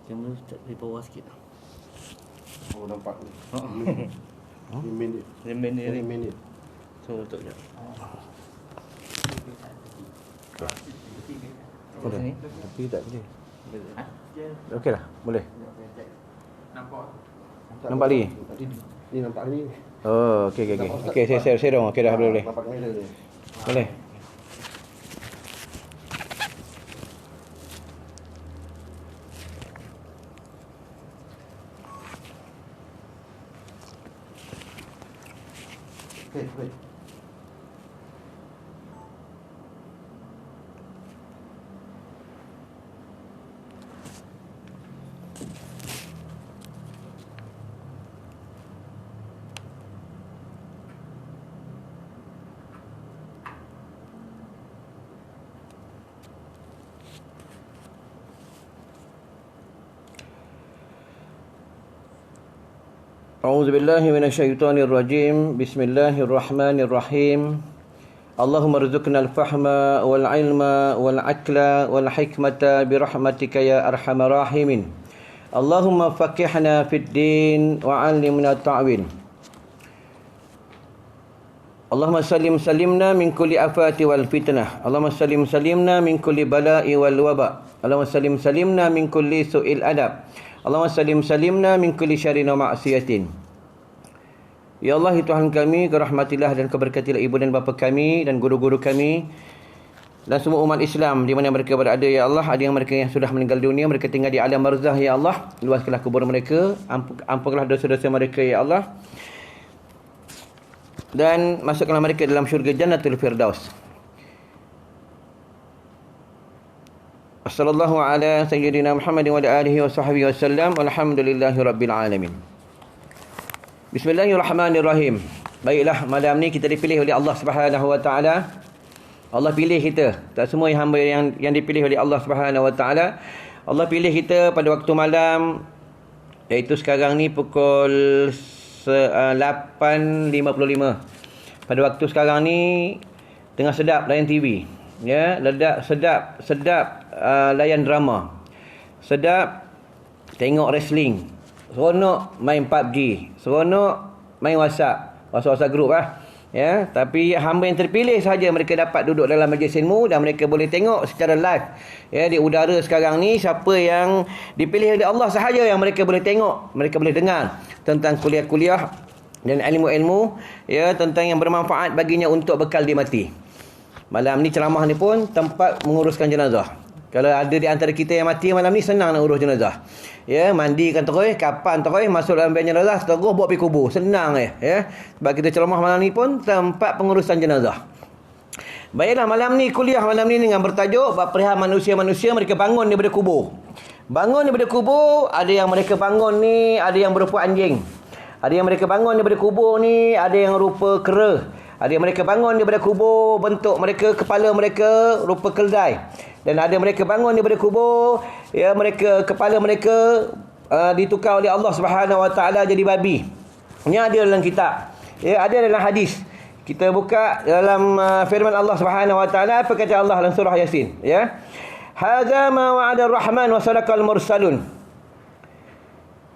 Cuma di bawah sikit. Oh, nampak ni. Minit. Minit. So, untuk je. Boleh. Sini. Tapi tak boleh. Ha? Okey lah, boleh. Tak Nampak lagi? Ni nampak ni. Oh, okey. Okey, saya dong. Okey dah boleh. Nampak kamera dia. Boleh. Okey. A'udzu billahi minasyaitonir rajim. Bismillahirrahmanirrahim. Allahumma rzuqna al-fahma wal ilma wal akla wal hikmata bi rahmatika ya arhamar rahimin. Allahumma faqihna fid din wa 'allimna ta'wil. Allahumma salimna min kulli afati wal fitnah. Allahumma salimna min kulli bala'i wal waba. Allahumma salimna min kulli su'il adab. Allahumma salimna min kulli syarrin wa ma'siyatin. Ya Allah, Tuhan kami, kerahmatilah dan keberkatilah ibu dan bapa kami dan guru-guru kami dan semua umat Islam di mana mereka berada, ya Allah. Ada yang mereka yang sudah meninggal dunia, mereka tinggal di alam barzah, ya Allah. Luaskanlah kubur mereka, ampunkanlah dosa-dosa mereka, ya Allah. Dan masukkanlah mereka dalam syurga Jannatul Firdaus. Wassallallahu ala sayyidina Muhammadin wa ala alihi wa sahbihi wasallam. Walhamdulillahi rabbil alamin. Bismillahirrahmanirrahim. Baiklah, malam ni kita dipilih oleh Allah Subhanahu wa taala. Allah pilih kita. Tak semua hamba yang dipilih oleh Allah Subhanahu wa taala. Allah pilih kita pada waktu malam, iaitu sekarang ni pukul 8.55. Pada waktu sekarang ni tengah sedap layan TV. Ya, sedap layan drama. Sedap tengok wrestling. Seronok main PUBG. Seronok main WhatsApp group lah. Ya, tapi hamba yang terpilih sahaja mereka dapat duduk dalam majlis ilmu dan mereka boleh tengok secara live. Ya, di udara sekarang ni siapa yang dipilih oleh Allah sahaja yang mereka boleh tengok, mereka boleh dengar tentang kuliah-kuliah dan ilmu-ilmu, ya, tentang yang bermanfaat baginya untuk bekal di mati. Malam ni ceramah ni pun tempat menguruskan jenazah. Kalau ada di antara kita yang mati malam ni, senang nak urus jenazah. Ya, mandikan terus, kapan terus, masuk dalam bilik jenazah, terus bawa pergi kubur. Senang ya. Sebab kita ceramah malam ni pun tempat pengurusan jenazah. Baiklah, malam ni kuliah malam ni dengan bertajuk perihal manusia-manusia mereka bangun daripada kubur. Bangun daripada kubur, ada yang mereka bangun ni, ada yang berupa anjing. Ada yang mereka bangun daripada kubur ni, ada yang rupa kera. Ada yang mereka bangun daripada kubur, bentuk mereka, kepala mereka rupa keldai. Dan ada mereka bangun daripada kubur, ya, kepala mereka ditukar oleh Allah Subhanahu wa taala jadi babi. Ini ada dalam kitab. Ya, ada dalam hadis. Kita buka dalam firman Allah Subhanahu wa taala, apa kata Allah dalam surah Yasin, ya. Hadza ma wa'ada ar-Rahman wa sadaqal mursalun.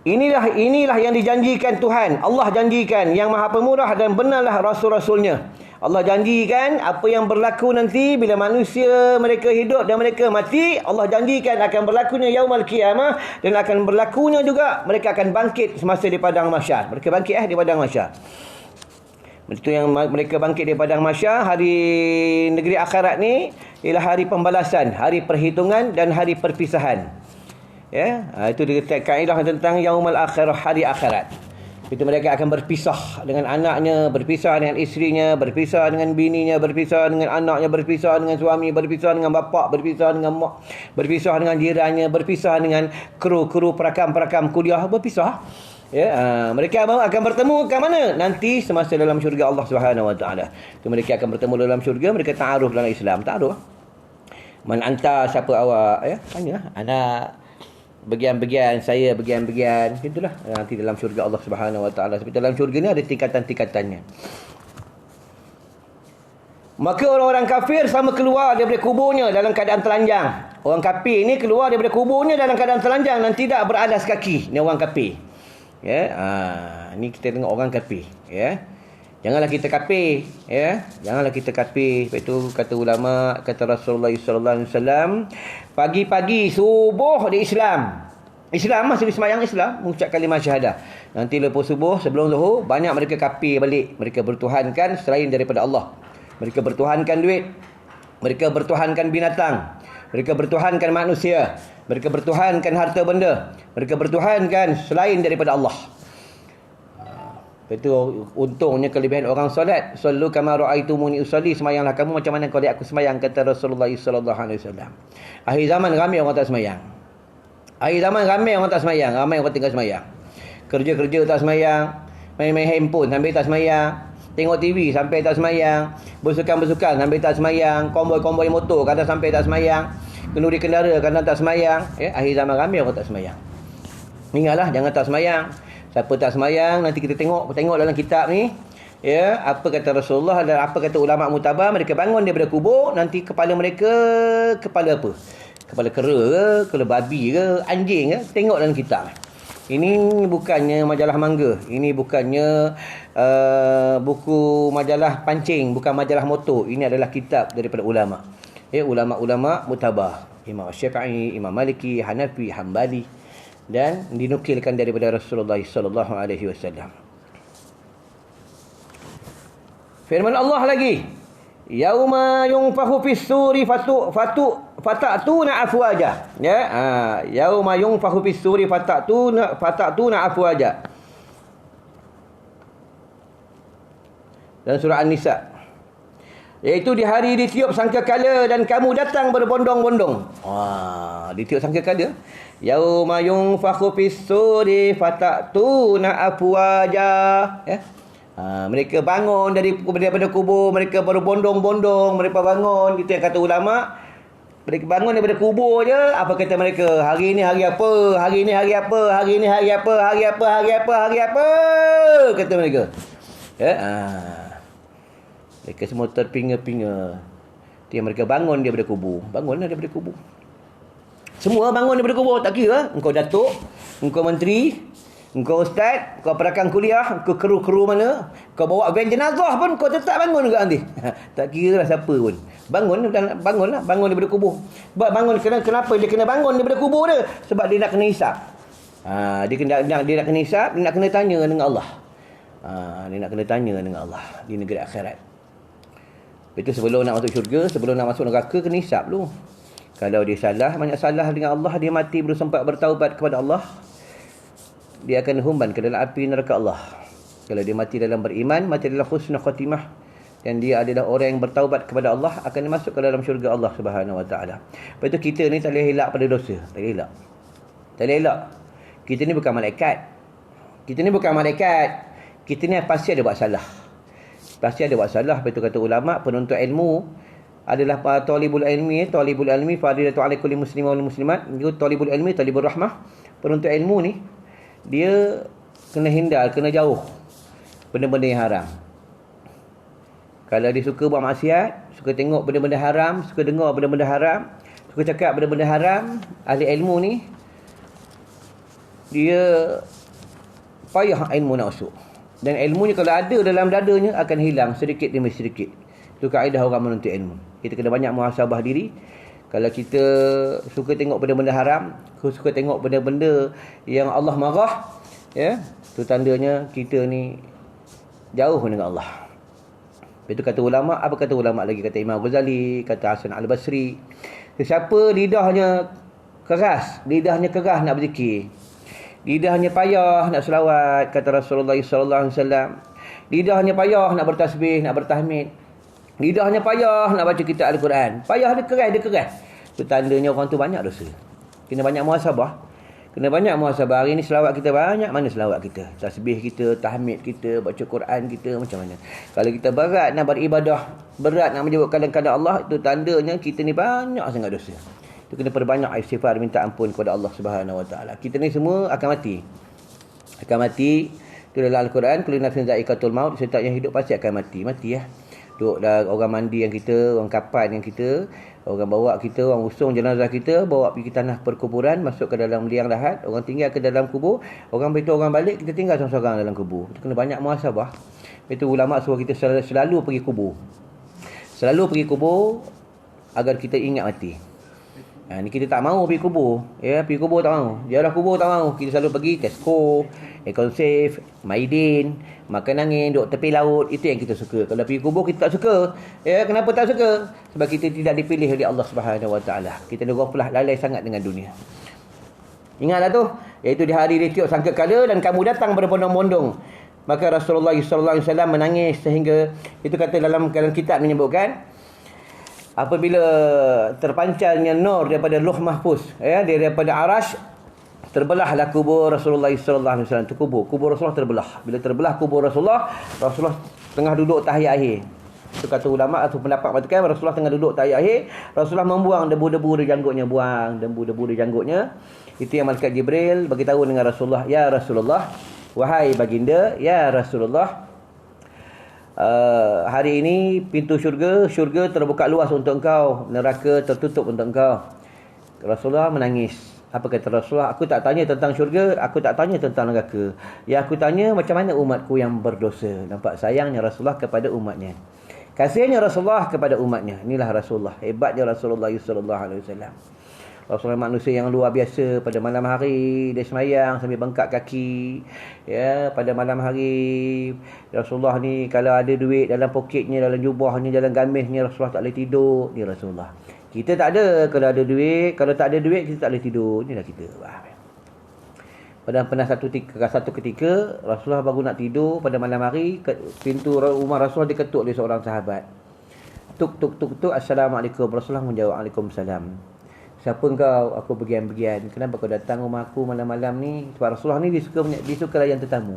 Inilah yang dijanjikan Tuhan. Allah janjikan yang Maha Pemurah dan benarlah rasul-rasulnya. Allah janjikan apa yang berlaku nanti bila manusia mereka hidup dan mereka mati. Allah janjikan akan berlakunya yaumul qiyamah dan akan berlakunya juga mereka akan bangkit semasa di padang mahsyar. Mereka bangkit di padang mahsyar. Itu yang mereka bangkit di padang mahsyar. Hari negeri akhirat ni ialah hari pembalasan, hari perhitungan dan hari perpisahan. Ya, itu dia kaedah tentang yaumul akhirah, hari akhirat. Itu mereka akan berpisah dengan anaknya, berpisah dengan isterinya, berpisah dengan bininya, berpisah dengan anaknya, berpisah dengan suami, berpisah dengan bapa, berpisah dengan mak, berpisah dengan jirannya, berpisah dengan kru-kru perakam-perakam kuliah, berpisah. Ya, mereka akan bertemu ke mana? Nanti semasa dalam syurga Allah Subhanahu wa taala. Itu mereka akan bertemu dalam syurga, mereka ta'aruf dalam Islam, ta'aruf. Man anta, siapa awak, ya? Tanyalah. Anak bagian-bagian, saya bagian-bagian, gitulah nanti dalam syurga Allah Subhanahu wa taala. Sebab dalam syurga ni ada tingkatan-tingkatannya. Maka orang-orang kafir sama keluar daripada kuburnya dalam keadaan telanjang. Orang kafir ni keluar daripada kuburnya dalam keadaan telanjang dan tidak beralas kaki. Ni orang kafir. Ya, ni kita tengok orang kafir, ya. Janganlah kita kafir, ya. Janganlah kita kafir. Lepas tu kata ulama, kata Rasulullah sallallahu alaihi wasallam, pagi-pagi subuh di Islam. Islam masih sembahyang Islam, mengucap kalimah syahadah. Nanti lepas subuh sebelum zuhur banyak mereka kafir balik. Mereka bertuhankan selain daripada Allah. Mereka bertuhankan duit. Mereka bertuhankan binatang. Mereka bertuhankan manusia. Mereka bertuhankan harta benda. Mereka bertuhankan selain daripada Allah. Itu untungnya kelebihan orang solat. Sallu kama ra'aitumuni usalli, sembahyanglah kamu macam mana kau lihat aku sembahyang, kata Rasulullah sallallahu alaihi wasallam. Akhir zaman ramai orang tak sembahyang. Akhir zaman ramai orang tak sembahyang, ramai orang tinggal sembahyang. Kerja-kerja tak sembahyang, main-main handphone sampai tak sembahyang, tengok TV sampai tak sembahyang, bersukan-bersukan sampai tak sembahyang, konvoi-konvoi motor kadang sampai tak sembahyang, kenduri kendara kadang tak sembahyang, ya, akhir zaman ramai orang tak sembahyang. Ingatlah jangan tak sembahyang. Siapa tak sembahyang nanti kita tengok dalam kitab ni, ya, apa kata Rasulullah dan apa kata ulama mutabar, mereka bangun daripada kubur, nanti kepala mereka kepala apa? Kepala kera ke, kepala babi ke, anjing ke, tengok dalam kitab. Ini bukannya majalah mangga, ini bukannya buku majalah pancing, bukan majalah motor. Ini adalah kitab daripada ulama. Ya, ulama-ulama mutabar. Imam Syafi'i, Imam Maliki, Hanafi, Hambali, dan dinukilkan daripada Rasulullah sallallahu alaihi wasallam. Firman Allah lagi, yauma yunfahu fis suri fatatuna afwaja. Ya, yauma yunfahu fis suri fatatuna afwaja. Dan surah An-Nisa, iaitu di hari ditiup sangkakala dan kamu datang berbondong-bondong. Ditiup sangkakala. Yauma yunfakhu fis-suri fatatuna afwaja. Ya. Mereka bangun daripada kubur, mereka berbondong-bondong, mereka bangun. Itu yang kata ulama. Mereka bangun daripada kubur je, apa kata mereka? Hari ni hari apa? Hari ni hari apa? Hari ni hari apa? Hari apa? Hari apa? Hari apa? Kata mereka. Ya. Mereka semua terpinga-pinga. Itu yang mereka bangun daripada kubur. Bangunlah daripada kubur. Semua bangun daripada kubur. Tak kira engkau datuk, engkau menteri, engkau ustaz, engkau perakan kuliah, engkau kru-kru mana, kau bawa van jenazah pun kau tetap bangun juga nanti. Tak kira lah siapa pun. Bangunlah daripada kubur. Sebab bangun kenapa dia kena bangun daripada kubur dia? Sebab dia nak kena hisap. Dia nak kena hisap, dia nak kena tanya dengan Allah. Dia nak kena tanya dengan Allah di negeri akhirat. Itu sebelum nak masuk syurga, sebelum nak masuk neraka, kena hisap dulu. Kalau dia salah, banyak salah dengan Allah, dia mati belum sempat bertaubat kepada Allah, dia akan humban ke dalam api neraka Allah. Kalau dia mati dalam beriman, mati dalam husnul khatimah, dan dia adalah orang yang bertaubat kepada Allah, akan masuk ke dalam syurga Allah Subhanahu wa taala. Lepas tu kita ni tak boleh elak pada dosa. Tak boleh elak. Tak boleh elak. Kita ni bukan malaikat. Kita ni pasti ada buat salah. Pasti ada buat salah. Lepas tu kata ulama, penuntut ilmu adalah talibul ilmi fadilatu ala kulli muslim wal muslimat. Itu talibul ilmi, talibur rahmah. Penuntut ilmu ni dia kena hindar, kena jauh benda-benda yang haram. Kalau dia suka buat maksiat, suka tengok benda-benda haram, suka dengar benda-benda haram, suka cakap benda-benda haram, ahli ilmu ni dia payah ilmu nak masuk. Dan ilmunya kalau ada dalam dadanya akan hilang sedikit demi sedikit. Itu kaedah orang menuntut ilmu. Kita kena banyak muhasabah diri. Kalau kita suka tengok benda-benda haram, suka tengok benda-benda yang Allah marah, ya, itu tandanya kita ni jauh dengan Allah. Itu kata ulama. Apa kata ulama lagi? Kata Imam Ghazali, kata Hasan Al-Basri, siapa lidahnya keras nak berzikir, lidahnya payah nak selawat, kata Rasulullah sallallahu alaihi wasallam, lidahnya payah nak bertasbih, nak bertahmid, lidahnya payah nak baca kitab Al-Quran, payah dia keras. Itu tandanya orang tu banyak dosa. Kena banyak muhasabah. Hari ni selawat kita banyak, mana selawat kita? Tasbih kita, tahmid kita, baca Quran kita macam mana? Kalau kita berat nak beribadah, berat nak menyebut kadang-kadang Allah, itu tandanya kita ni banyak sangat dosa. Itu kena perbanyak istighfar, minta ampun kepada Allah Subhanahu wa taala. Kita ni semua akan mati. Itu dalam Al-Quran, kullu nafsin dha'iqatul maut, setiap yang hidup pasti akan mati. Mati ya. Duk dah orang mandi yang kita, orang kapan yang kita, orang bawa kita, orang usung jenazah kita, bawa pergi tanah perkuburan, masuk ke dalam liang lahat, orang tinggal ke dalam kubur, orang beritahu orang balik, kita tinggal seorang-seorang dalam kubur. Itu kena banyak muhasabah. Itu ulama suruh kita selalu pergi kubur. Selalu pergi kubur agar kita ingat mati. Ni kita tak mahu pergi kubur. Ya, pergi kubur tak mahu. Ziarah kubur tak mahu. Kita selalu pergi Tesco, Econ Safe, Maidin, makan angin, duduk tepi laut. Itu yang kita suka. Kalau pergi kubur kita tak suka. Ya, kenapa tak suka? Sebab kita tidak dipilih oleh Allah Subhanahu Wa Taala. Kita ghaflah, lalai sangat dengan dunia. Ingatlah tu, iaitu di hari dia tiup sangkakala dan kamu datang berbondong-bondong. Maka Rasulullah sallallahu alaihi wasallam menangis sehingga itu kata dalam kitab menyebutkan apabila terpancarnya nur daripada Lauh Mahfuz, ya, daripada Arash, terbelahlah kubur Rasulullah sallallahu alaihi wasallam. Itu kubur Rasulullah terbelah. Bila terbelah kubur Rasulullah tengah duduk tahiyat akhir. Itu kata ulama atau pendapat mengatakan Rasulullah tengah duduk tahiyat akhir, Rasulullah membuang debu-debu di janggutnya, buang debu-debu di janggutnya. Itu yang malaikat Jibril bagi tahu dengan Rasulullah, ya Rasulullah, wahai baginda, ya Rasulullah, hari ini pintu syurga terbuka luas untuk engkau, neraka tertutup untuk engkau. Rasulullah menangis. Apa kata Rasulullah? Aku tak tanya tentang syurga, aku tak tanya tentang neraka. Yang aku tanya macam mana umatku yang berdosa. Nampak sayangnya Rasulullah kepada umatnya. Kasihnya Rasulullah kepada umatnya. Inilah Rasulullah. Hebatnya Rasulullah sallallahu alaihi wasallam. Rasulullah manusia yang luar biasa. Pada malam hari dia semayang sambil bengkak kaki. Ya, pada malam hari Rasulullah ni kalau ada duit dalam poketnya, dalam jubahnya, dalam gamisnya, Rasulullah tak boleh tidur. Ni Rasulullah. Kita tak ada. Kalau ada duit, kalau tak ada duit kita tak boleh tidur. Inilah kita. Pernah satu ketika Rasulullah baru nak tidur pada malam hari, pintu rumah Rasulullah diketuk oleh seorang sahabat. Tuk. Assalamualaikum. Rasulullah menjawab, Waalaikumsalam. Siapa engkau? Aku begian-begian. Kenapa kau datang rumah aku malam-malam ni? Sebab Rasulullah ni dia suka layan tetamu.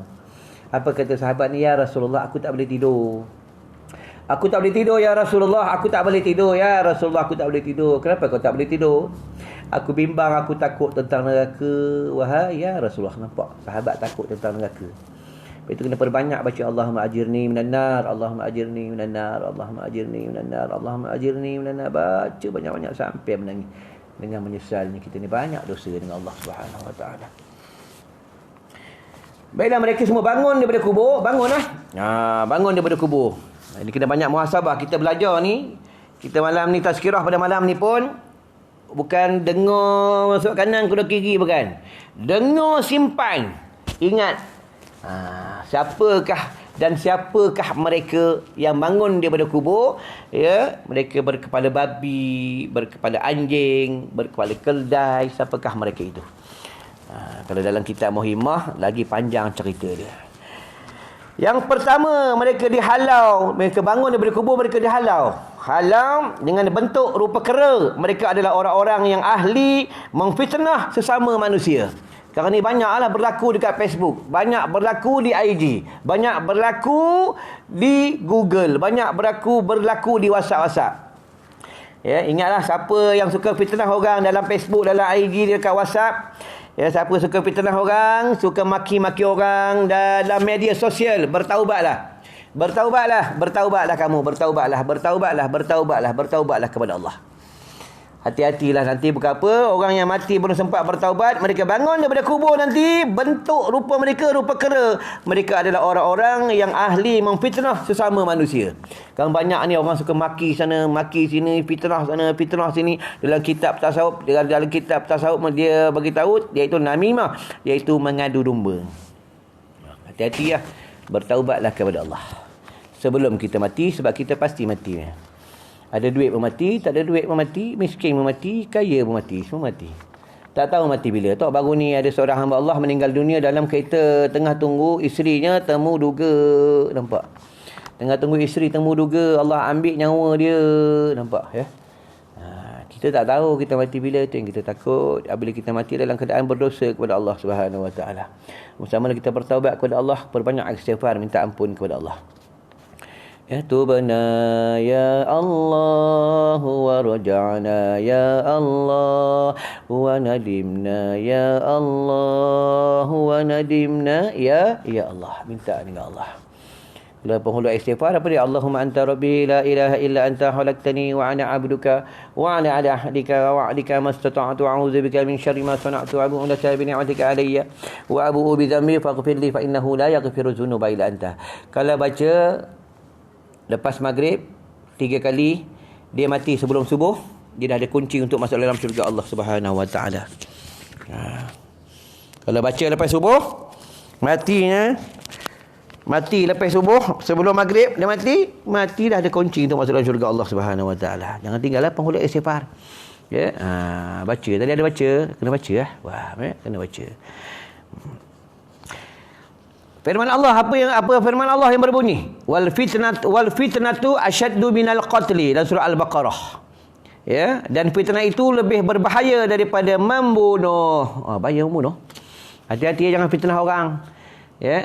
Apa kata sahabat ni? Ya Rasulullah, aku tak boleh tidur. Aku tak boleh tidur ya Rasulullah. Aku tak boleh tidur ya Rasulullah. Aku tak boleh tidur. Kenapa kau tak boleh tidur? Aku bimbang, aku takut tentang neraka. Wahai ya Rasulullah. Nampak? Sahabat takut tentang neraka. Lepas itu kena perbanyak baca Allahumma ajirni minan nar, Allahumma ajirni minan nar, Allahumma ajirni minan nar, Allahumma ajirni minan nar. Baca banyak-banyak sampai menangis. Dengan menyesalnya kita ni banyak dosa dengan Allah Subhanahu Wa Taala. Baiklah, mereka semua bangun daripada kubur, bangunlah. Bangun daripada kubur. Ini kena banyak muhasabah. Kita belajar ni, kita malam ni tazkirah pada malam ni pun bukan dengar masuk kanan ke kiri, bukan. Dengar simpan. Ingat. Siapakah mereka yang bangun daripada kubur, ya, mereka berkepala babi, berkepala anjing, berkepala keldai. Siapakah mereka itu? Kalau dalam kitab Muhimmah lagi panjang cerita dia. Yang pertama, mereka dihalau. Mereka bangun daripada kubur, mereka dihalau. Halau dengan bentuk rupa kera. Mereka adalah orang-orang yang ahli memfitnah sesama manusia. Sekarang ni banyaklah berlaku dekat Facebook, banyak berlaku di IG, banyak berlaku di Google, banyak berlaku di WhatsApp. Ya, ingatlah siapa yang suka fitnah orang dalam Facebook, dalam IG, dekat WhatsApp. Ya, siapa suka fitnah orang, suka maki-maki orang dalam media sosial, bertaubatlah. Bertaubatlah kamu, bertaubatlah kepada Allah. Hati-hatilah nanti berapa orang yang mati belum sempat bertaubat, mereka bangun daripada kubur nanti, bentuk rupa mereka rupa kera. Mereka adalah orang-orang yang ahli memfitnah sesama manusia. Kan banyak ni orang suka maki sana, maki sini, fitnah sana, fitnah sini. Dalam kitab tasawuf, dia bagi tahu iaitu namimah, iaitu mengadu domba. Hati-hati lah, bertaubatlah kepada Allah sebelum kita mati, sebab kita pasti mati. Ada duit pun mati, tak ada duit pun mati, miskin pun mati, kaya pun mati, semua mati. Tak tahu mati bila. Tok baru ni ada seorang hamba Allah meninggal dunia dalam kereta, tengah tunggu isterinya temu duga. Nampak? Tengah tunggu isteri temu duga, Allah ambil nyawa dia. Nampak ya? Kita tak tahu kita mati bila, itu yang kita takut. Apabila kita mati dalam keadaan berdosa kepada Allah Subhanahu Wa Taala. Bersama kita bertaubat kepada Allah, perbanyak istighfar, minta ampun kepada Allah. Ya tubna ya Allah wa raja'na ya Allah wa nadimna ya Allah wa nadimna ya Allah. Minta dengan Allah. Bila penghulu istighfar apa dia? Allahumma anta rabbi la ilaha illa anta khalaqtani wa ana 'abduka wa ana 'ala ahdika wa wa'dika mastata'tu a'udzu bika min syarri ma sana'tu abu'u laka bi ni'matika 'alayya wa abu'u bi dhanbi faghfir li fa innahu la yaghfiru dzunuba illa anta. Kalau baca lepas maghrib 3 kali, dia mati sebelum subuh, dia dah ada kunci untuk masuk dalam syurga Allah Subhanahu wa taala. Kalau baca lepas subuh, mati lepas subuh, sebelum maghrib dia mati dah ada kunci untuk masuk dalam syurga Allah Subhanahu wa taala. Jangan tinggallah penghulu istighfar. Ya, baca. Tadi ada baca, kena baca Wah, kena baca. Firman Allah, apa firman Allah yang berbunyi? Wal fitnatu asyaddu minal qatli, dalam surah Al-Baqarah. Ya, dan fitnah itu lebih berbahaya daripada membunuh. Bahaya membunuh. Hati-hati jangan fitnah orang. Ya,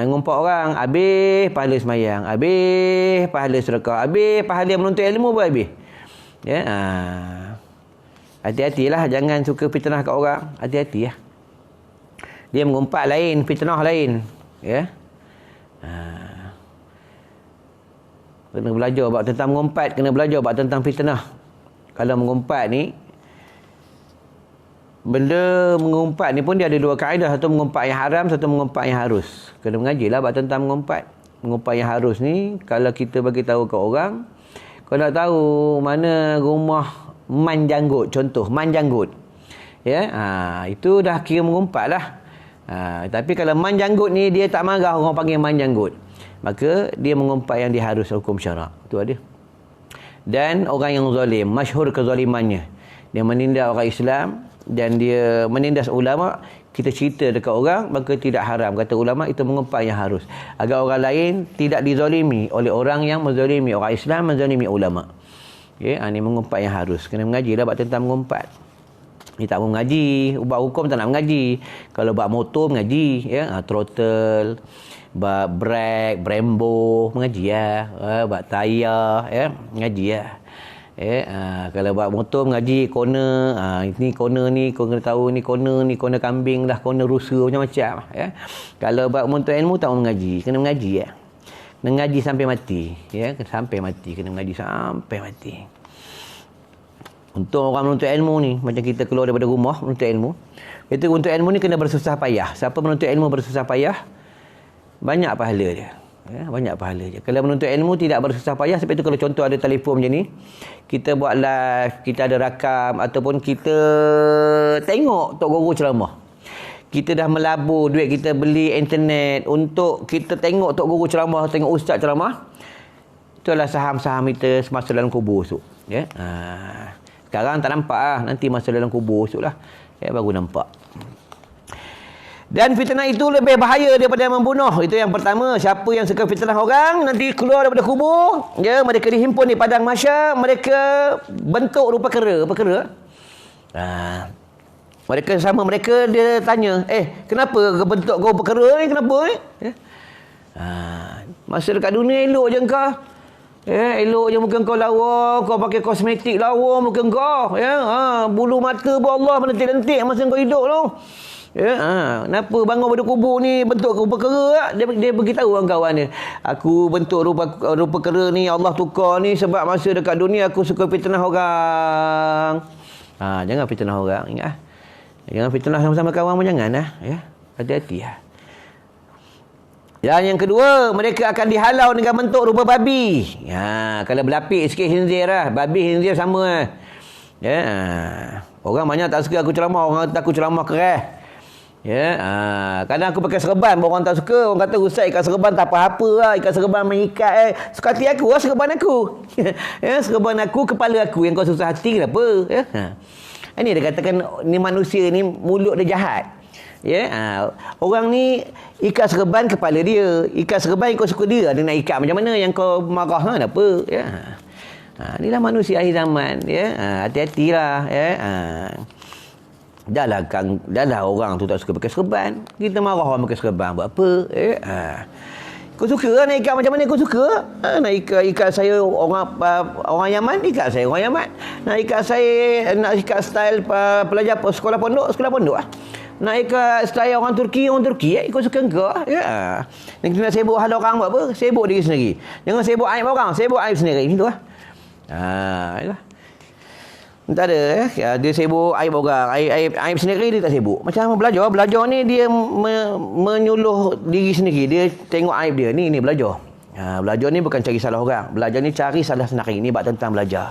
ngumpat orang, habis pahala semayang, habis pahala sedekah, habis pahala menuntut ilmu pun habis. Ya, hati-hatilah jangan suka fitnah kat orang. Hati-hati ya. Dia mengumpat lain, fitnah lain. Ya. Kena belajar bab tentang mengumpat, kena belajar bab tentang fitnah. Kalau mengumpat ni, benda mengumpat ni pun dia ada 2 kaedah. Satu mengumpat yang haram, satu mengumpat yang harus. Kena mengajilah bab tentang mengumpat. Mengumpat yang harus ni, kalau kita bagi tahu ke orang, kau nak tahu mana rumah man janggut, contoh man janggut. Ya, itu dah kira mengumpat lah. Tapi kalau man janggut ni dia tak marah orang panggil man janggut, maka dia mengumpat yang diharus hukum syarak. Itu ada. Dan orang yang zalim, masyhur kezalimannya, dia menindas orang Islam dan dia menindas ulama, kita cerita dekat orang, maka tidak haram. Kata ulama, itu mengumpat yang harus, agar orang lain tidak dizalimi oleh orang yang menzalimi orang Islam, menzalimi ulama. Okay, ini mengumpat yang harus. Kena mengaji lah bab tentang mengumpat. Ni tak mau mengaji, bab hukum tak nak mengaji. Kalau bab motor mengaji, ya, throttle, bab brake, Brembo, mengaji lah. Bab tayar, ya, mengaji lah. Kalau buat motor mengaji corner, ini corner ni kau kena tahu, ni corner kambing lah, corner rusa macam-macam ya. Kalau buat menuntut ilmu tak mau mengaji, kena mengaji ya. Kena mengaji sampai mati ya, sampai mati kena mengaji sampai mati. Untuk orang menuntut ilmu ni, macam kita keluar daripada rumah menuntut ilmu, itu untuk ilmu ni kena bersusah payah. Siapa menuntut ilmu bersusah payah, banyak pahala dia. Ya, banyak pahala je. Kalau menuntut ilmu tidak bersusah payah, sebab itu kalau contoh ada telefon macam ni, kita buat live, kita ada rakam, ataupun kita tengok Tok Guru ceramah. Kita dah melabur duit kita beli internet untuk kita tengok Tok Guru ceramah, tengok ustaz ceramah. Itulah saham-saham kita semasa dalam kubur esok. Ya. Sekarang tak nampak lah, nanti masa dalam kubur esok lah. Ya, baru nampak. Dan fitnah itu lebih bahaya daripada membunuh. Itu yang pertama. Siapa yang suka fitnah orang, nanti keluar daripada kubur, ya, mereka dihimpun di padang mahsyar, mereka bentuk rupa kera. Apa kera? Mereka sama mereka, dia tanya, kenapa bentuk kau rupa kera ni, kenapa ni? Ya. Masa dekat dunia elok je kau. Elok je muka kau lawa, kau pakai kosmetik lawa muka kau. Ya. Bulu mata pun Allah melentik-lentik masa kau hidup tu. Ya, kenapa bangun pada kubur ni bentuk rupa kera? Dia beritahu kawan dia, aku bentuk rupa kera ni Allah tukar ni sebab masa dekat dunia aku suka fitnah orang. Jangan fitnah orang, ingat. Jangan fitnah sama-sama kawan pun jangan lah, ya. Hati-hati lah. Dan yang kedua, mereka akan dihalau dengan bentuk rupa babi. Kalau berlapik sikit khinzir lah, babi khinzir sama lah. Ya. Orang banyak tak suka aku ceramah, orang kata aku ceramah keras. Ya, kadang aku pakai serban, orang tak suka. Orang kata, ustaz, ikat serban tak apa-apa lah, ikat serban mengikat suka hati aku lah serban aku. Ya, serban aku, kepala aku yang kau susah hati kenapa? Ya. Ini dia katakan, ni manusia ni mulut dia jahat. Ya, orang ni ikat serban kepala dia, ikat serban kau suka dia nak ikat macam mana, yang kau marah lah kenapa? Ya. Inilah manusia akhir zaman. Ya, hati-hatilah. Ya. Dahlah orang tu tak suka pakai serban, kita marah orang pakai serban buat apa? Kau suka nak ikat macam mana kau suka? Nak ikat saya orang Yaman, ikat saya orang Yaman. Nak ikat saya, nak ikat style pelajar sekolah pondok lah. Nak ikut style orang Turki ikut suka engkau. Ya. Nak sibuk hal orang buat apa? Sibuk diri sendiri. Jangan sibuk aib orang, sibuk aib sendiri. Macam tu lah. Itulah. Tak ada dia sibuk aib orang, aib sendiri dia tak sibuk. Macam belajar ni dia menyuluh diri sendiri. Dia tengok aib dia. Ni belajar. Belajar ni bukan cari salah orang. Belajar ni cari salah sendiri. Ni bab tentang belajar.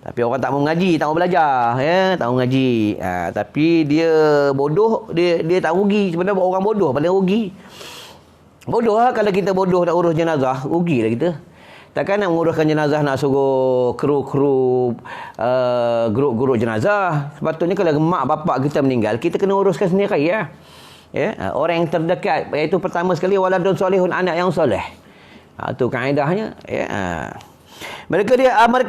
Tapi orang tak mau mengaji, tak mau belajar, tak mau mengaji. Tapi dia bodoh, dia tak rugi. Sebenarnya orang bodoh paling rugi. Bodoh lah kalau kita bodoh nak urus jenazah, rugilah kita. Takkan nak menguruskan jenazah nak suruh kru-kru guru jenazah. Sepatutnya kalau mak bapak kita meninggal, kita kena uruskan sendiri ya. Orang yang terdekat, iaitu pertama sekali waladun solihun, anak yang soleh. Itu kaedahnya Mereka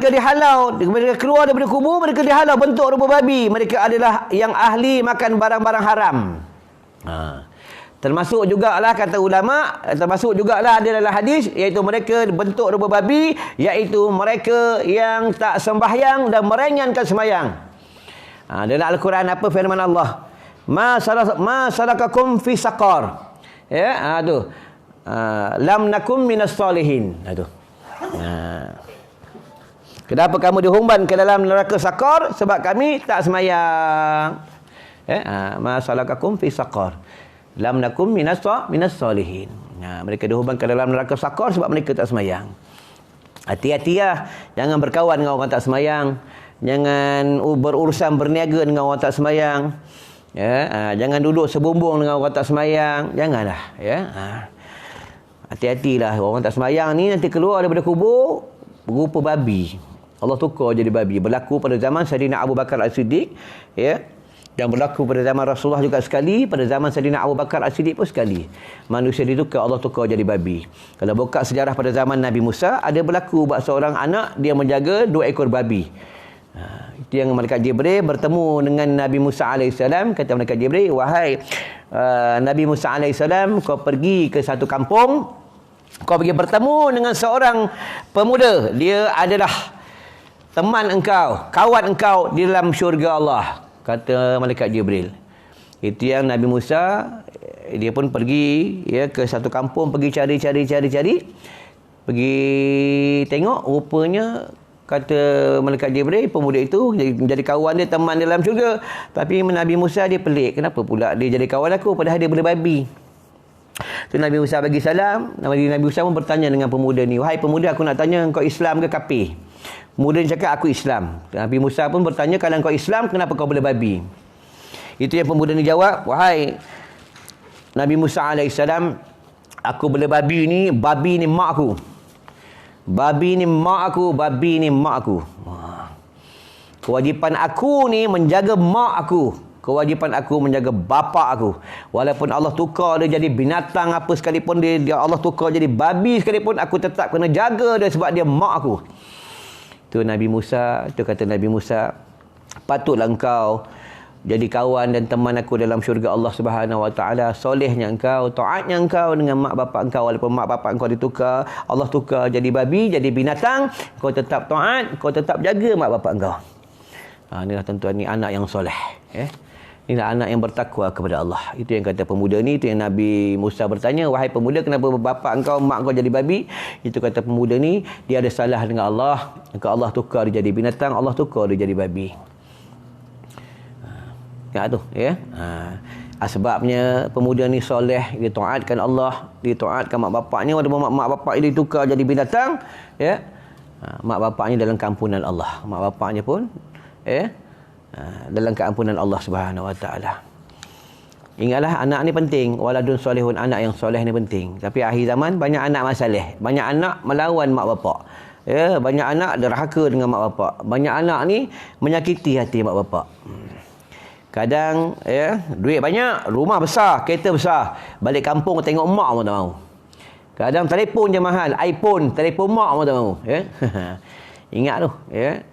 dihalau, mereka keluar daripada kubur, mereka dihalau bentuk rupa babi. Mereka adalah yang ahli makan barang-barang haram. Termasuk jugalah kata ulama, termasuk jugalah ada dalam hadis, iaitu mereka bentuk rupa babi, iaitu mereka yang tak sembahyang dan merenyankan sembahyang. Dalam Al-Quran apa firman Allah? Ma salakakum fi saqar. Lam nakum minas salihin. Kenapa kamu dihumban ke dalam neraka saqar? Sebab kami tak sembahyang. Ma salakakum fi saqar. Lam nakum minas salihin. Mereka dihubung ke dalam neraka saqar sebab mereka tak semayang. Hati-hatilah, jangan berkawan dengan orang tak semayang. Jangan berurusan berniaga dengan orang tak semayang. Jangan duduk sebumbung dengan orang tak semayang. Janganlah. Hati-hatilah, orang tak semayang ni nanti keluar daripada kubur berupa babi. Allah tukar jadi babi. Berlaku pada zaman Sayyidina Abu Bakar As-Siddiq, dan berlaku pada zaman Rasulullah juga sekali, pada zaman Sayyidina Abu Bakar As-Siddiq pun sekali. Manusia ditukar, Allah tukar jadi babi. Kalau buka sejarah pada zaman Nabi Musa, ada berlaku buat seorang anak, dia menjaga 2 ekor babi. Itu yang malaikat Jibril bertemu dengan Nabi Musa AS. Kata malaikat Jibril, wahai Nabi Musa AS, kau pergi ke satu kampung, kau pergi bertemu dengan seorang pemuda. Dia adalah teman engkau, kawan engkau di dalam syurga Allah. Kata malaikat Jibril. Itu yang Nabi Musa, dia pun pergi ke satu kampung, pergi cari. Pergi tengok, rupanya kata malaikat Jibril, pemuda itu menjadi kawan dia, teman dalam syurga. Tapi Nabi Musa dia pelik, kenapa pula dia jadi kawan aku padahal dia boleh babi. Tu Nabi Musa bagi salam. Nabi Musa pun bertanya dengan pemuda ni, wahai pemuda, aku nak tanya, kau Islam ke kafir? Pemuda ni cakap, aku Islam. Nabi Musa pun bertanya, kalau kau Islam, kenapa kau boleh babi? Itu yang pemuda ni jawab, wahai Nabi Musa AS, aku boleh babi ni mak aku. Babi ni mak aku. Kewajipan aku ni menjaga mak aku. Kewajipan aku menjaga bapa aku. Walaupun Allah tukar dia jadi binatang apa sekalipun, dia Allah tukar jadi babi sekalipun, aku tetap kena jaga dia sebab dia mak aku. Itu Nabi Musa, itu kata Nabi Musa, patutlah engkau jadi kawan dan teman aku dalam syurga Allah Subhanahu Wa Taala. Solehnya engkau, taatnya engkau dengan mak bapak engkau, walaupun mak bapak engkau ditukar, Allah tukar jadi babi, jadi binatang, kau tetap taat, kau tetap jaga mak bapak engkau. Inilah tuan-tuan, ni anak yang soleh. Inilah anak yang bertakwa kepada Allah. Itu yang kata pemuda ni. Itu yang Nabi Musa bertanya, wahai pemuda, kenapa bapa engkau, mak engkau jadi babi? Itu kata pemuda ni, dia ada salah dengan Allah. Maka Allah tukar dia jadi binatang, Allah tukar dia jadi babi. Sebabnya pemuda ni soleh, dia taatkan Allah, dia taatkan mak bapaknya. Walaupun mak bapaknya ditukar jadi binatang, mak bapaknya dalam keampunan Allah. Mak bapaknya pun dalam keampunan Allah Subhanahu Wa Taala. Ingatlah, anak ni penting. Waladun solihun, anak yang soleh ni penting. Tapi akhir zaman banyak anak masalah, banyak anak melawan mak bapak. Banyak anak derhaka dengan mak bapak. Banyak anak ni menyakiti hati mak bapak. Kadang duit banyak, rumah besar, kereta besar, balik kampung tengok mak pun tak mahu. Kadang telefon je mahal, iPhone, telefon mak pun tak mahu. Ingat tu,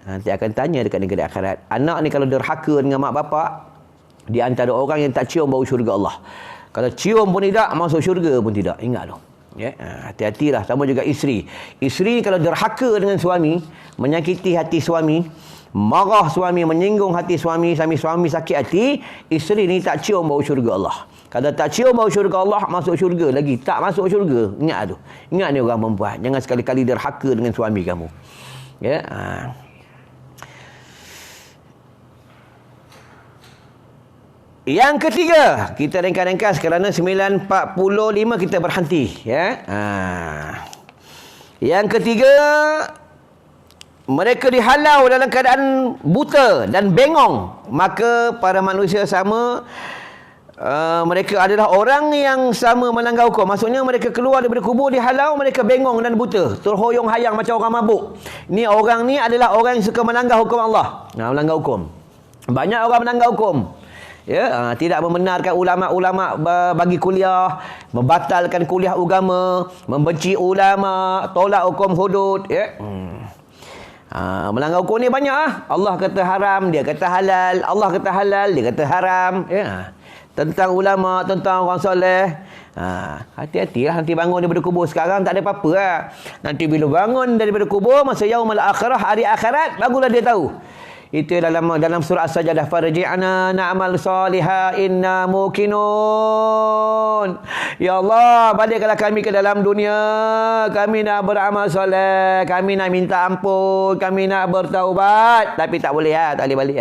nanti akan tanya dekat negeri akhirat. Anak ni kalau derhaka dengan mak bapak, di antara orang yang tak cium bau syurga Allah. Kalau cium pun tidak, masuk syurga pun tidak. Ingat tu. Ya, hati-hatilah. Sama juga isteri. Isteri kalau derhaka dengan suami, menyakiti hati suami, marah suami, menyinggung hati suami, sampai suami sakit hati, isteri ni tak cium bau syurga Allah. Kalau tak cium bau syurga Allah, masuk syurga lagi. Tak masuk syurga. Ingat tu. Ingat ni orang perempuan. Jangan sekali-kali derhaka dengan suami kamu. Ya. Yang ketiga, kita ringkas-ringkas kerana 9.45 kita berhenti, ya. Yang ketiga, mereka dihalau dalam keadaan buta dan bengong. Maka para manusia sama, mereka adalah orang yang sama melanggar hukum. Maksudnya mereka keluar daripada kubur dihalau, mereka bengong dan buta, terhoyong-hayang macam orang mabuk. Ni orang ni adalah orang yang suka melanggar hukum Allah. Melanggar hukum. Banyak orang melanggar hukum. Ya, tidak membenarkan ulama-ulama bagi kuliah, membatalkan kuliah agama, membenci ulama, tolak hukum hudud, ya. Melanggar hukum ni banyak Allah kata haram, dia kata halal. Allah kata halal, dia kata haram, ya. Tentang ulama, tentang orang soleh. Hati-hatilah nanti bangun daripada kubur. Sekarang tak ada apa-apa lah. Nanti bila bangun daripada kubur, masa yaumul akhirah, hari akhirat, barulah dia tahu. Itu dalam surah As-Sajdah, farji'na na'mal salihah inna muqinun. Ya Allah, baliklah kami ke dalam dunia. Kami nak beramal soleh, kami nak minta ampun, kami nak bertaubat, tapi tak boleh tak boleh balik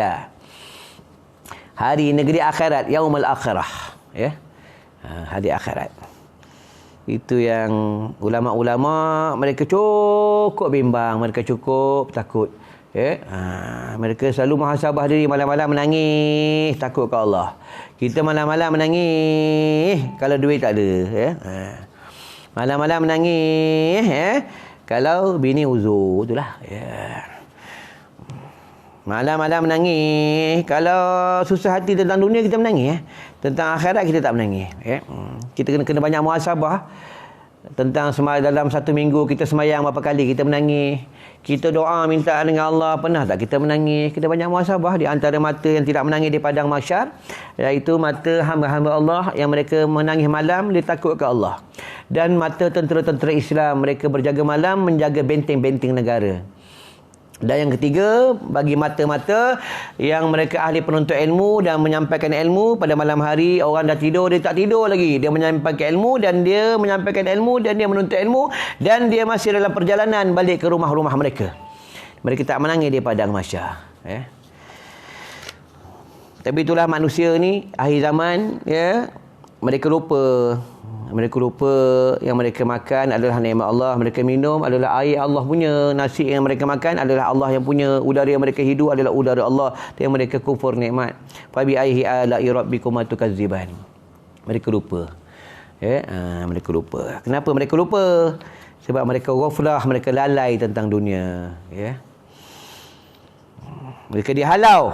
hari negeri akhirat, yaumul akhirah, ya. Hari akhirat. Itu yang ulama-ulama mereka cukup bimbang, mereka cukup takut. Ya, mereka selalu muhasabah diri, malam-malam menangis takut ke Allah. Kita malam-malam menangis kalau duit tak ada, ya. Malam-malam menangis, ya, kalau bini uzur, itulah, ya. Malam-malam menangis kalau susah hati tentang dunia, kita menangis, ya. Tentang akhirat kita tak menangis, ya. Kita kena banyak muhasabah. Tentang dalam satu minggu kita semayang berapa kali kita menangis, kita doa minta dengan Allah, pernah tak kita menangis? Kita banyak muhasabah. Di antara mata yang tidak menangis di padang mahsyar, iaitu mata hamba-hamba Allah yang mereka menangis malam, dia takut ke Allah. Dan mata tentera-tentera Islam, mereka berjaga malam menjaga benteng-benteng negara. Dan yang ketiga, bagi mata-mata yang mereka ahli penuntut ilmu dan menyampaikan ilmu pada malam hari, orang dah tidur, dia tak tidur lagi. Dia menyampaikan ilmu dan dia menyampaikan ilmu dan dia menuntut ilmu dan dia masih dalam perjalanan balik ke rumah-rumah mereka. Mereka tak menangis di padang mahsyar, ya. Tapi itulah manusia ni, akhir zaman, ya. Mereka lupa yang mereka makan adalah nikmat Allah, mereka minum adalah air Allah punya, nasi yang mereka makan adalah Allah yang punya, udara yang mereka hidup adalah udara Allah, dan mereka kufur nikmat. Fa bi ayyi ala'i rabbikum tukadziban. Mereka lupa. Ya, mereka lupa. Kenapa mereka lupa? Sebab mereka ghaflah, mereka lalai tentang dunia, ya. Mereka dihalau,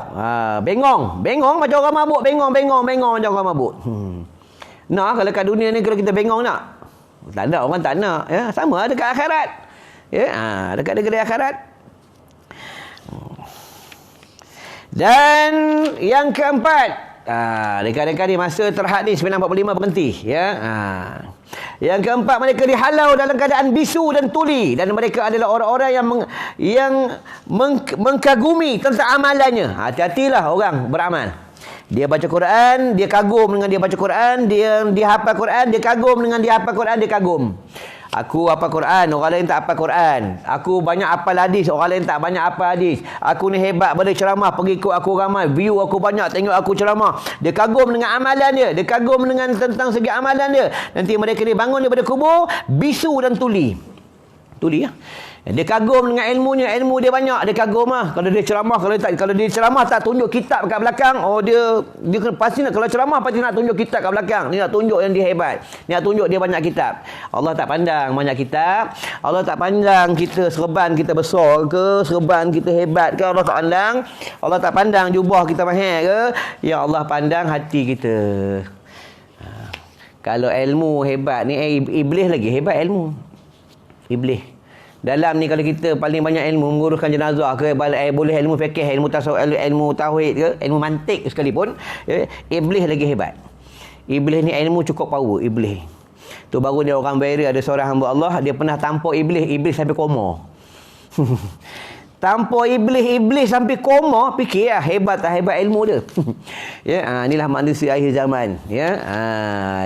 bengong macam orang mabuk, bengong macam orang mabuk. Nak kalau kat dunia ni kalau kita bengong nak? Tak ada, orang tak nak, ya. Sama dekat akhirat. Ya, dekat negeri akhirat. Dan yang keempat, dekat-dekat ni masa terhad ni 9.45 berhenti, ya. Yang keempat, mereka dihalau dalam keadaan bisu dan tuli, dan mereka adalah orang-orang yang mengkagumi tentang amalannya. Hati-hatilah orang beramal. Dia baca Quran, dia kagum dengan dia baca Quran, dia hafal Quran, dia kagum dengan dia hafal Quran, dia kagum. Aku hafal Quran, orang lain tak hafal Quran. Aku banyak hafal hadis, orang lain tak banyak hafal hadis. Aku ni hebat pada ceramah, pengikut aku ramai, view aku banyak, tengok aku ceramah. Dia kagum dengan amalan dia, dia kagum dengan tentang segi amalan dia. Nanti mereka ni bangun daripada kubur bisu dan tuli. Tuli, ya. Dia kagum dengan ilmunya, ilmu dia banyak, dia kagum Kalau dia ceramah, kalau dia ceramah tak tunjuk kitab kat belakang, dia pasti nak, kalau ceramah pasti nak tunjuk kitab kat belakang. Dia nak tunjuk yang dia hebat. Dia nak tunjuk dia banyak kitab. Allah tak pandang banyak kitab. Allah tak pandang kita serban kita besar ke, serban kita hebat ke, Allah tak pandang. Allah tak pandang jubah kita mahal ke. Yang Allah pandang hati kita. Kalau ilmu hebat ni, iblis lagi hebat ilmu. Iblis. Dalam ni kalau kita paling banyak ilmu menguruskan jenazah ke, boleh ilmu fikih, ilmu tasawuf, ilmu tauhid ke, ilmu mantik sekalipun, iblis lagi hebat. Iblis ni ilmu cukup power, iblis. Tu baru dia orang viral, ada seorang hamba Allah, dia pernah tampuk iblis sampai koma. Tampuk iblis sampai koma, fikir lah hebat ilmu dia. Ya, inilah manusia akhir zaman. Ya,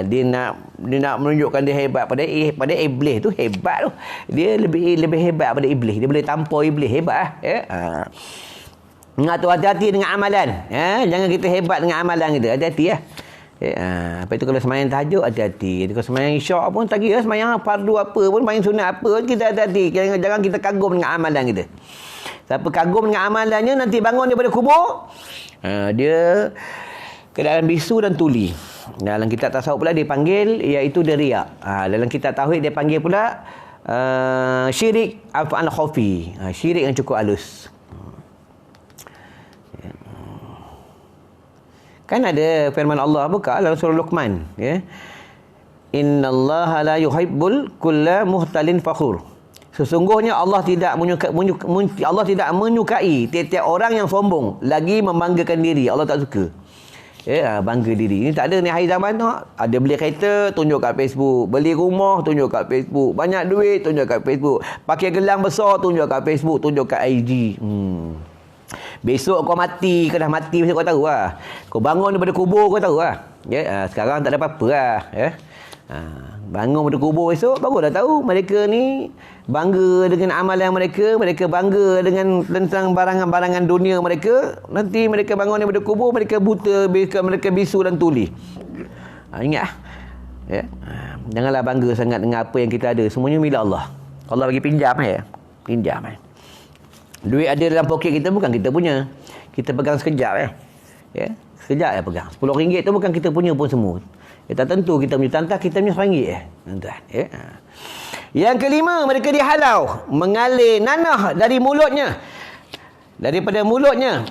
dia nak menunjukkan dia hebat pada iblis tu hebat tu. Dia lebih hebat pada iblis. Dia boleh tampuk iblis, hebat lah. Ya. Ingat tu, hati-hati dengan amalan. Ya, jangan kita hebat dengan amalan kita. Hati-hati lah. Lepas itu kalau semayang tahajud, hati-hati. Kalau semayang isyak pun tak kira semayang fardu apa pun, semayang sunat apa pun, kita hati-hati. Jangan kita kagum dengan amalan kita. Siapa kagum dengan amalannya, nanti bangun daripada kubur, dia keadaan bisu dan tuli. Dalam kitab tasawuf pula dipanggil, iaitu dia riak. Dalam kitab tauhid dia panggil pula syirik af'al khafi. Syirik yang cukup halus. Kan ada firman Allah, buka dalam surah Luqman, ya. Innallaha la yuhibbul kulla muhtalin fakhur. Sesungguhnya Allah tidak menyukai tiap-tiap orang yang sombong, lagi membanggakan diri. Allah tak suka. Ya, bangga diri. Ini tak ada ni akhir zaman tu. Ada beli kereta, tunjuk kat Facebook. Beli rumah, tunjuk kat Facebook. Banyak duit, tunjuk kat Facebook. Pakai gelang besar, tunjuk kat Facebook, tunjuk kat IG. Besok kau mati, kau dah mati, kau tahu lah. Kau bangun daripada kubur, kau tahu lah. Ya, sekarang tak ada apa-apa lah. Ya. Bangun daripada kubur esok, baru dah tahu mereka ni bangga dengan amalan mereka bangga dengan tentang barangan-barangan dunia mereka. Nanti mereka bangun daripada kubur, mereka buta, mereka bisu dan tuli. Ingat. Ya. Janganlah bangga sangat dengan apa yang kita ada. Semuanya milik Allah. Allah bagi pinjam, ya. Pinjam, ya. Duit ada dalam poket kita, bukan kita punya. Kita pegang sekejap, ya. Ya, sekejap ya pegang. RM10 tu bukan kita punya pun semua. Ya, tak tentu kita punya, tantah kita punya RM1, ya. Tuan-tuan, ya. Yang kelima, mereka dihalau mengalir nanah dari mulutnya, daripada mulutnya,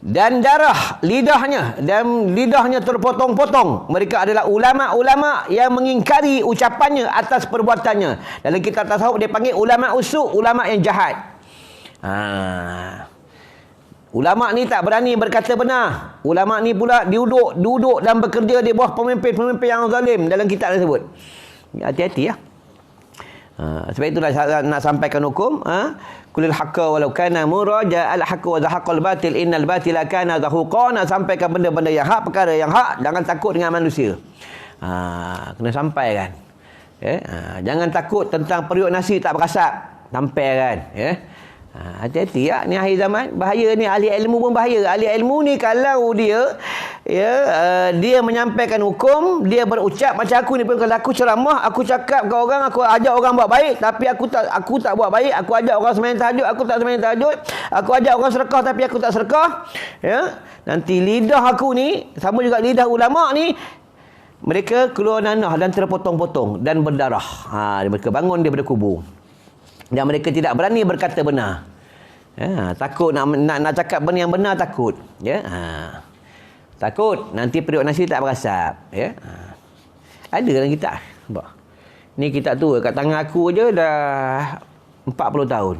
dan darah lidahnya, dan lidahnya terpotong-potong. Mereka adalah ulama-ulama yang mengingkari ucapannya atas perbuatannya. Dalam kitab tasawuf dia panggil ulama usuk, ulama yang jahat. Ulama ni tak berani berkata benar. Ulama ni pula duduk dan bekerja di bawah pemimpin-pemimpin yang zalim. Dalam kitab tersebut, hati-hati ya. Sebab itu nak sampaikan hukum, kulil haqqa walau kana muraja al haqq wa zahaqal batil innal batila kana zahuqa. Nak sampaikan benda-benda yang hak, perkara yang hak. Jangan takut dengan manusia. Kena sampaikan. Jangan takut tentang periuk nasi tak berasap. Sampaikan, ya. Hati-hati ya, ni akhir zaman bahaya ni. Ahli ilmu pun bahaya. Ahli ilmu ni kalau dia dia menyampaikan hukum, dia berucap macam aku ni pun, kalau aku ceramah, aku cakap ke orang, aku ajak orang buat baik, tapi aku tak buat baik. Aku ajak orang sembahyang tahajud, aku tak sembahyang tahajud. Aku ajak orang sedekah, tapi aku tak sedekah. Ya, nanti lidah aku ni sama juga lidah ulama ni, mereka keluar nanah dan terpotong-potong dan berdarah. Mereka bangun daripada kubur. Dan mereka tidak berani berkata benar. Ya, takut nak cakap benda yang benar, takut. Ya, takut nanti periuk nasi tak berasap. Ya, ada dalam kitab. Ni kitab tu kat tangan aku je dah 40 tahun.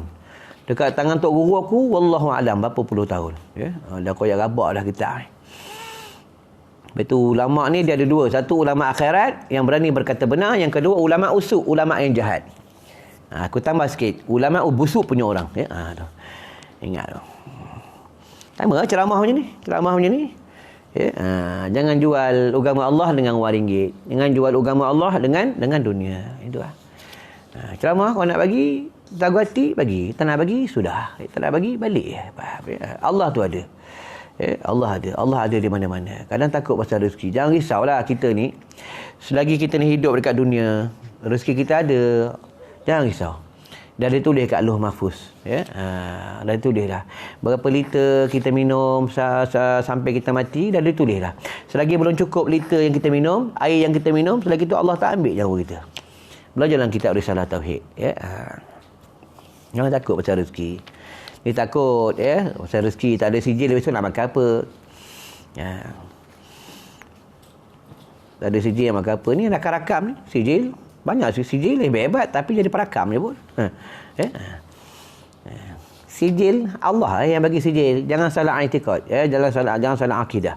Dekat tangan tok guru aku, wallahu alam berapa puluh tahun. Ya, dah koyak rabak dah kitab. Betul, ulama ni dia ada dua. Satu ulama akhirat yang berani berkata benar, yang kedua ulama usuk, ulama yang jahat. Aku tambah sikit, ulama busuk punya orang, ya. Ingat tu. Sama ceramah macam ni. Ya. Jangan jual agama Allah dengan RM1. Jangan jual agama Allah dengan dunia. Itu lah. Ceramah kau nak bagi, tak hati bagi, tak nak bagi sudah. Tak nak bagi balik. Allah tu ada. Ya, Allah ada di mana-mana. Kadang takut pasal rezeki. Jangan risaulah kita ni. Selagi kita ni hidup dekat dunia, rezeki kita ada. Jangan risau. Dah ditulis kat Lauh Mahfuz, ya. Dah ditulis dah. Berapa liter kita minum sampai kita mati, dah ditulis dah. Selagi belum cukup liter yang kita minum, air yang kita minum, selagi itu Allah tak ambil nyawa kita. Belajar dalam kitab Risalah Tauhid, ya. Jangan takut pasal rezeki. Ni takut, ya, pasal rezeki tak ada sijil, besok nak makan apa? Ya. Tak ada sijil nak makan apa? Ni rakam-rakam ni, sijil. Banyak sijil lebih hebat, tapi jadi perakam je pun. Sijil Allah yang bagi sijil. Jangan salah i'tikad, ya, jangan salah akidah.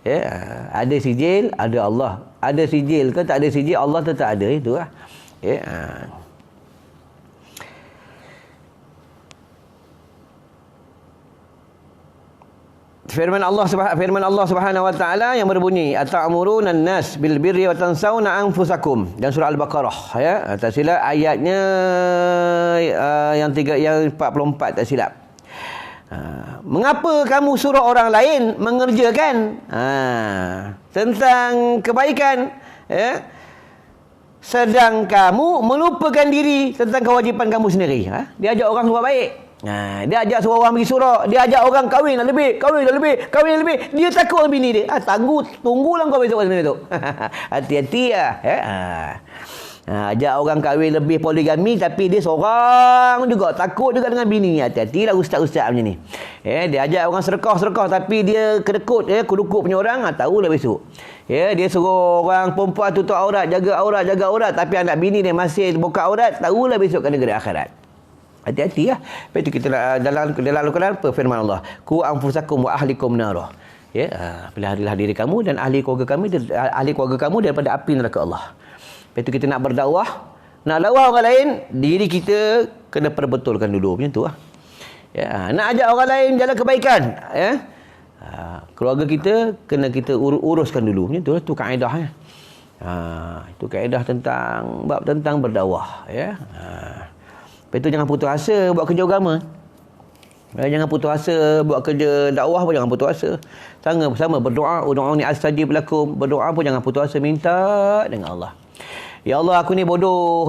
Ya, ada sijil, ada Allah. Ada sijil ke tak ada sijil, Allah tetap ada, itulah. Ya. Firman Allah Subhanahu wa taala yang berbunyi, "Ata'muruna an-nas bil birri wa tansawna anfusakum." Dan surah Al-Baqarah, ya. Tak silap ayatnya yang 44 tak silap. Mengapa kamu suruh orang lain mengerjakan tentang kebaikan, ya, sedang kamu melupakan diri tentang kewajipan kamu sendiri? Dia ajak orang buat baik. Dia ajak semua orang pergi surau, dia ajak orang kahwin dah lebih. Dia takut dengan bini dia. Tunggulah kau besok tu. Hati-hati lah. Ajak orang kahwin lebih poligami, tapi dia seorang juga, takut juga dengan bini. Hati-hatilah ustaz-ustaz macam ni. Dia ajak orang sedekah, tapi dia kedekut, kudukut punya orang, tahulah besok. Dia suruh orang perempuan tutup aurat, jaga aurat, tapi anak bini dia masih buka aurat, tahulah besok kena negeri akhirat. Hati-hati lah. Lepas itu kita dalam Al-Quran apa firman Allah? Ku anfusakum wa ahlikum narah. Peliharilah diri kamu dan ahli keluarga kamu daripada api neraka Allah. Lepas itu kita nak berdakwah, nak dakwah orang lain, diri kita kena perbetulkan dulu, macam tu lah. Nak ajak orang lain jalan kebaikan, keluarga kita kena kita uruskan dulu, macam tu lah. Itu kaedahnya. Itu kaedah tentang berdakwah, ya. Lepas itu jangan putus asa buat kerja agama. Jangan putus asa buat kerja dakwah pun jangan putus asa. Sama berdoa, ud'uni astajib lakum. Berdoa pun jangan putus asa, minta dengan Allah. Ya Allah, aku ni bodoh.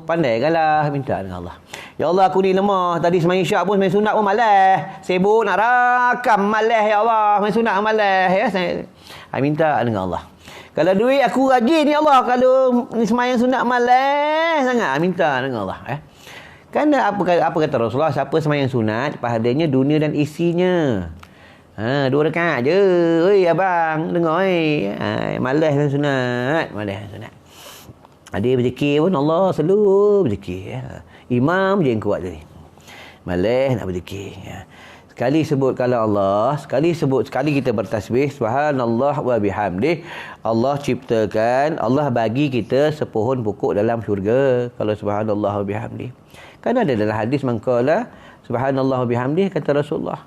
Pandaikanlah minta dengan Allah. Ya Allah, aku ni lemah. Tadi sembahyang isyak pun, sembahyang sunat pun malas. Sibuk nak rakam, malas ya Allah. Sembahyang sunat malas, ya. Saya minta dengan Allah. Kalau duit aku rajin ya Allah, kalau sembahyang sunat malas sangat, minta dengan Allah. Kan apa kata Rasulullah, siapa sembahyang sunat pahalanya dunia dan isinya. 2 rakaat je. Oi abang, dengar malas sunat. Ada berzikir pun Allah selalu berzikir. Imam je yang kuat tadi. Malas nak berzikir. Sekali sebut kalau Allah, sekali kita bertasbih subhanallah wa bihamdih. Allah ciptakan, Allah bagi kita sepohon pokok dalam syurga kalau subhanallah wa bihamdih. Kan ada dalam hadis mangkala subhanallah wa bihamdih, kata Rasulullah,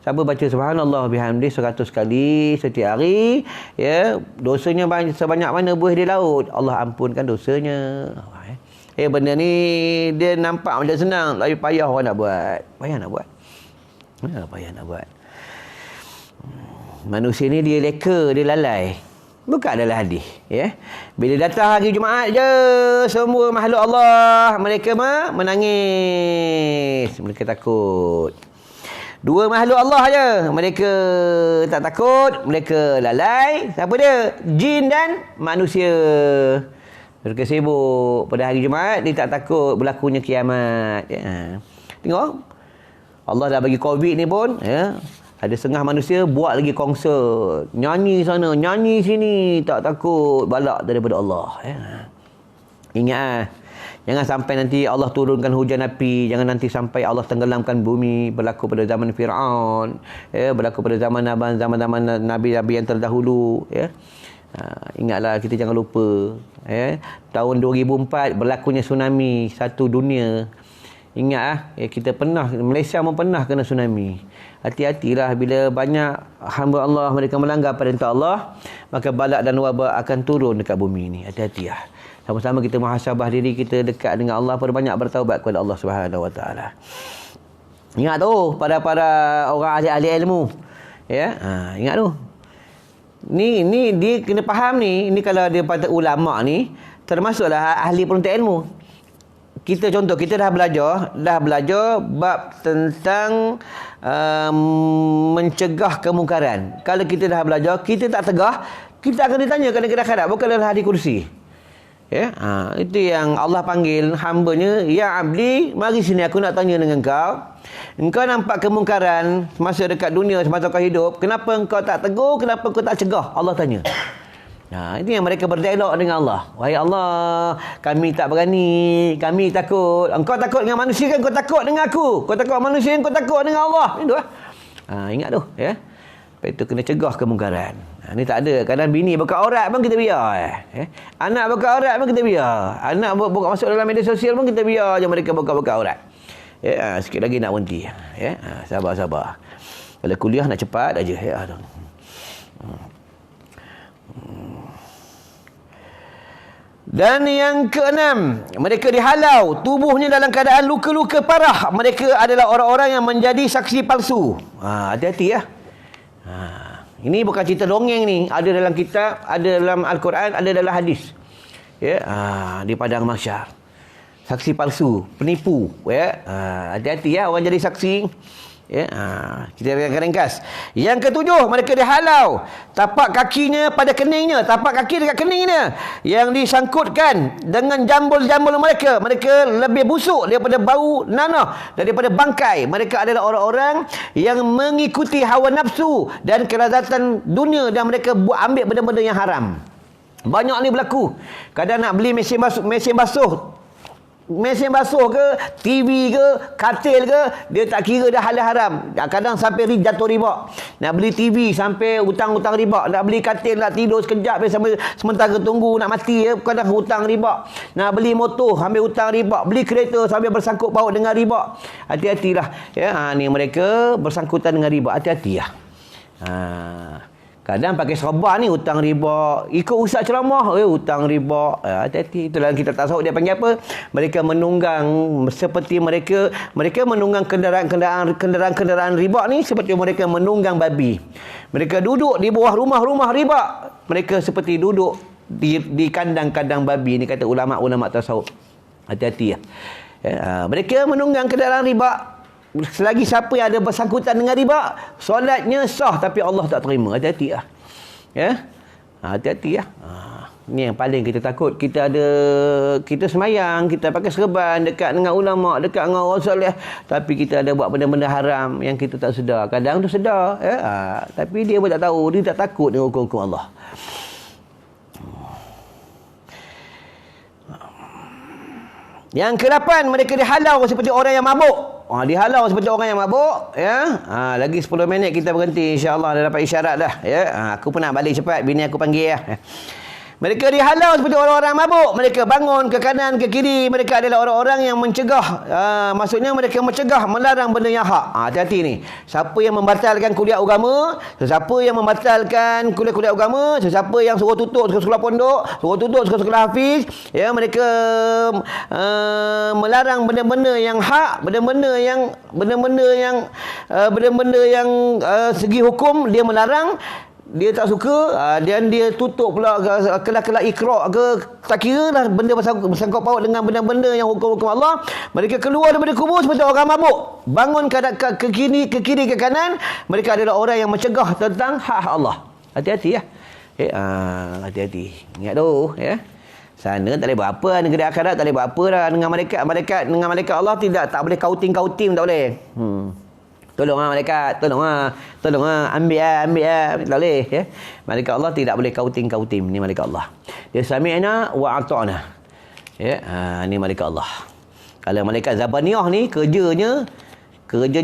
siapa baca subhanallah wa bihamdih 100 kali setiap hari, ya, dosanya sebanyak mana buih di laut, Allah ampunkan dosanya. Benda ni dia nampak macam senang, tapi payah orang nak buat. Payah nak buat. Manusia ni dia leka, dia lalai. Bukan adalah hadis, ya. Bila datang hari Jumaat je, semua makhluk Allah mereka menangis, mereka takut. 2 makhluk Allah je, mereka tak takut, mereka lalai. Siapa dia? Jin dan manusia. Mereka sibuk pada hari Jumaat, dia tak takut berlakunya kiamat, ya. Tengok, Allah dah bagi COVID ni pun, ya, ada setengah manusia buat lagi konsert, nyanyi sana, nyanyi sini, tak takut balak daripada Allah, ya. Ingat, jangan sampai nanti Allah turunkan hujan api, jangan nanti sampai Allah tenggelamkan bumi, berlaku pada zaman Fir'aun, ya, berlaku pada zaman nabi-nabi yang terdahulu, ya. Ingatlah, kita jangan lupa, ya, tahun 2004 berlakunya tsunami satu dunia. Ingat kita pernah, Malaysia pun pernah kena tsunami. Hati-hatilah bila banyak hamba Allah mereka melanggar perintah Allah, maka balak dan wabak akan turun dekat bumi ini. Hati-hatilah. Sama-sama kita muhasabah diri kita, dekat dengan Allah, perbanyak bertaubat kepada Allah Subhanahu Wa Taala. Ingat tu para orang ahli ilmu. Ya, ingat tu. Ni dia kena faham ni kalau dia kata ulama ni termasuklah ahli penuntut ilmu. Kita contoh, kita dah belajar bab tentang mencegah kemungkaran. Kalau kita dah belajar, kita tak tegah, kita akan ditanya pada negeri akhirat, bukan dalam hadis kursi. Ya, itu yang Allah panggil hamba-Nya, ya abdi, mari sini aku nak tanya dengan kau. Engkau nampak kemungkaran semasa dekat dunia, semasa kau hidup, kenapa engkau tak tegur, kenapa engkau tak cegah? Allah tanya. Ini yang mereka berdialog dengan Allah. Wahai Allah, kami tak berani, kami takut. Engkau takut dengan manusia kan, kau takut dengan aku. Kau takut manusia kan, kau takut dengan Allah. Itu lah. Ingat tu, ya. Lepas Itu kena cegah kemungkaran. Ni tak ada. Kadang bini buka aurat pun kita biar. Anak buka aurat pun kita biar. Anak buka masuk dalam media sosial pun kita biar je mereka buka aurat. Sikit lagi nak berhenti. Sabar. Kalau kuliah nak cepat aja. Dan yang keenam, mereka dihalau tubuhnya dalam keadaan luka-luka parah. Mereka adalah orang-orang yang menjadi saksi palsu. Hati-hati ya. Ini bukan cerita dongeng ni. Ada dalam kitab, ada dalam Al-Quran, ada dalam hadis. Di padang mahsyar. Saksi palsu, penipu. Hati-hati ya orang jadi saksi. Kita ringkas. Yang ketujuh, mereka dihalau tapak kakinya pada keningnya. Tapak kaki dekat keningnya yang disangkutkan dengan jambul-jambul mereka. Mereka lebih busuk daripada bau nanah, daripada bangkai. Mereka adalah orang-orang yang mengikuti hawa nafsu dan kelazatan dunia, dan mereka ambil benda-benda yang haram. Banyak ni berlaku. Kadang nak beli mesin basuh ke, TV ke, katil ke, dia tak kira dah halal haram. Kadang sampai jatuh riba. Nak beli TV sampai hutang-hutang riba. Nak beli katil, nak tidur sekejap sampai sementara tunggu nak mati, kadang hutang riba. Nak beli motor sampai hutang riba. Beli kereta sampai bersangkut paut dengan riba. Hati-hatilah. Ni mereka bersangkutan dengan riba. Hati-hati lah. Kadang pakai serban ni hutang riba. Ikut ustaz ceramah, hutang riba. Hati-hati. Itulah kita tasawuf dia panggil apa? Mereka menunggang seperti mereka menunggang kenderaan riba ni seperti mereka menunggang babi. Mereka duduk di bawah rumah-rumah riba. Mereka seperti duduk di kandang-kandang babi. Ni kata ulama-ulama tasawuf. Hati-hati ya. Mereka menunggang kenderaan riba. Selagi siapa yang ada bersangkutan dengan riba, solatnya sah tapi Allah tak terima. Hati-hati lah. Hati-hati lah. Ni yang paling kita takut. Kita semayang, kita pakai serban dekat dengan ulama, dekat dengan orang soleh, tapi kita ada buat benda-benda haram yang kita tak sedar. Kadang tu sedar, tapi dia pun tak tahu, dia tak takut dengan hukum-hukum Allah. Yang ke-8, mereka dihalau seperti orang yang mabuk. Dihalau seperti orang yang mabuk, lagi 10 minit kita berhenti, insya-Allah dah dapat isyarat dah, aku pun nak balik cepat, bini aku panggil ya. Mereka dihalau seperti orang-orang mabuk. Mereka bangun ke kanan ke kiri. Mereka adalah orang-orang yang mencegah, maksudnya mereka mencegah, melarang benda yang hak. Hati-hati ni. Siapa yang membatalkan kuliah agama, sesiapa yang membatalkan kuliah-kuliah agama, sesiapa yang suruh tutup sekolah pondok, suruh tutup sekolah hafiz, mereka melarang benda-benda yang hak, benda-benda yang segi hukum dia melarang. Dia tak suka, dan dia tutup pula kelas-kelas ikra' ke, tak kira lah benda bersangkut paut dengan benda-benda yang hukum-hukum Allah. Mereka keluar daripada kubur seperti orang mabuk, bangun ke kiri ke kanan. Mereka adalah orang yang mencegah tentang hak Allah. Hati-hati ya. Hati-hati. Ingat tu ya. Sana tak boleh buat apa, negeri akhirat tak boleh buat apa dah. Dengan malaikat Allah tak boleh kauting-kauting, tak boleh. Tolonglah malaikat, tolonglah, ambil tak boleh ya. Malaikat Allah tidak boleh kauting-kauting, ni malaikat Allah. Dia sami'na wa ata'na. Ni malaikat Allah. Kalau malaikat Zabaniyah ni kerjanya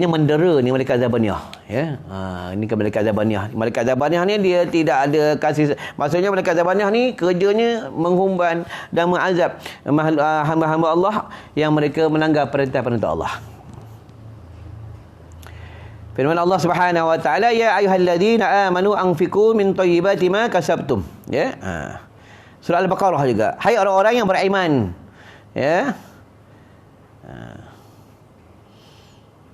mendera, ni malaikat Zabaniyah ya. Ini kan malaikat Zabaniyah. Malaikat Zabaniyah ni dia tidak ada kasih, maksudnya malaikat Zabaniyah ni kerjanya menghumban dan mengazab hamba-hamba Allah yang mereka melanggar perintah-perintah Allah. Firman Allah Subhanahu wa taala, ya ayyuhalladzina amanu anfiqu min thayyibati ma kasabtum. Ya. Surah Al-Baqarah juga. Hai orang-orang yang beriman. Ya.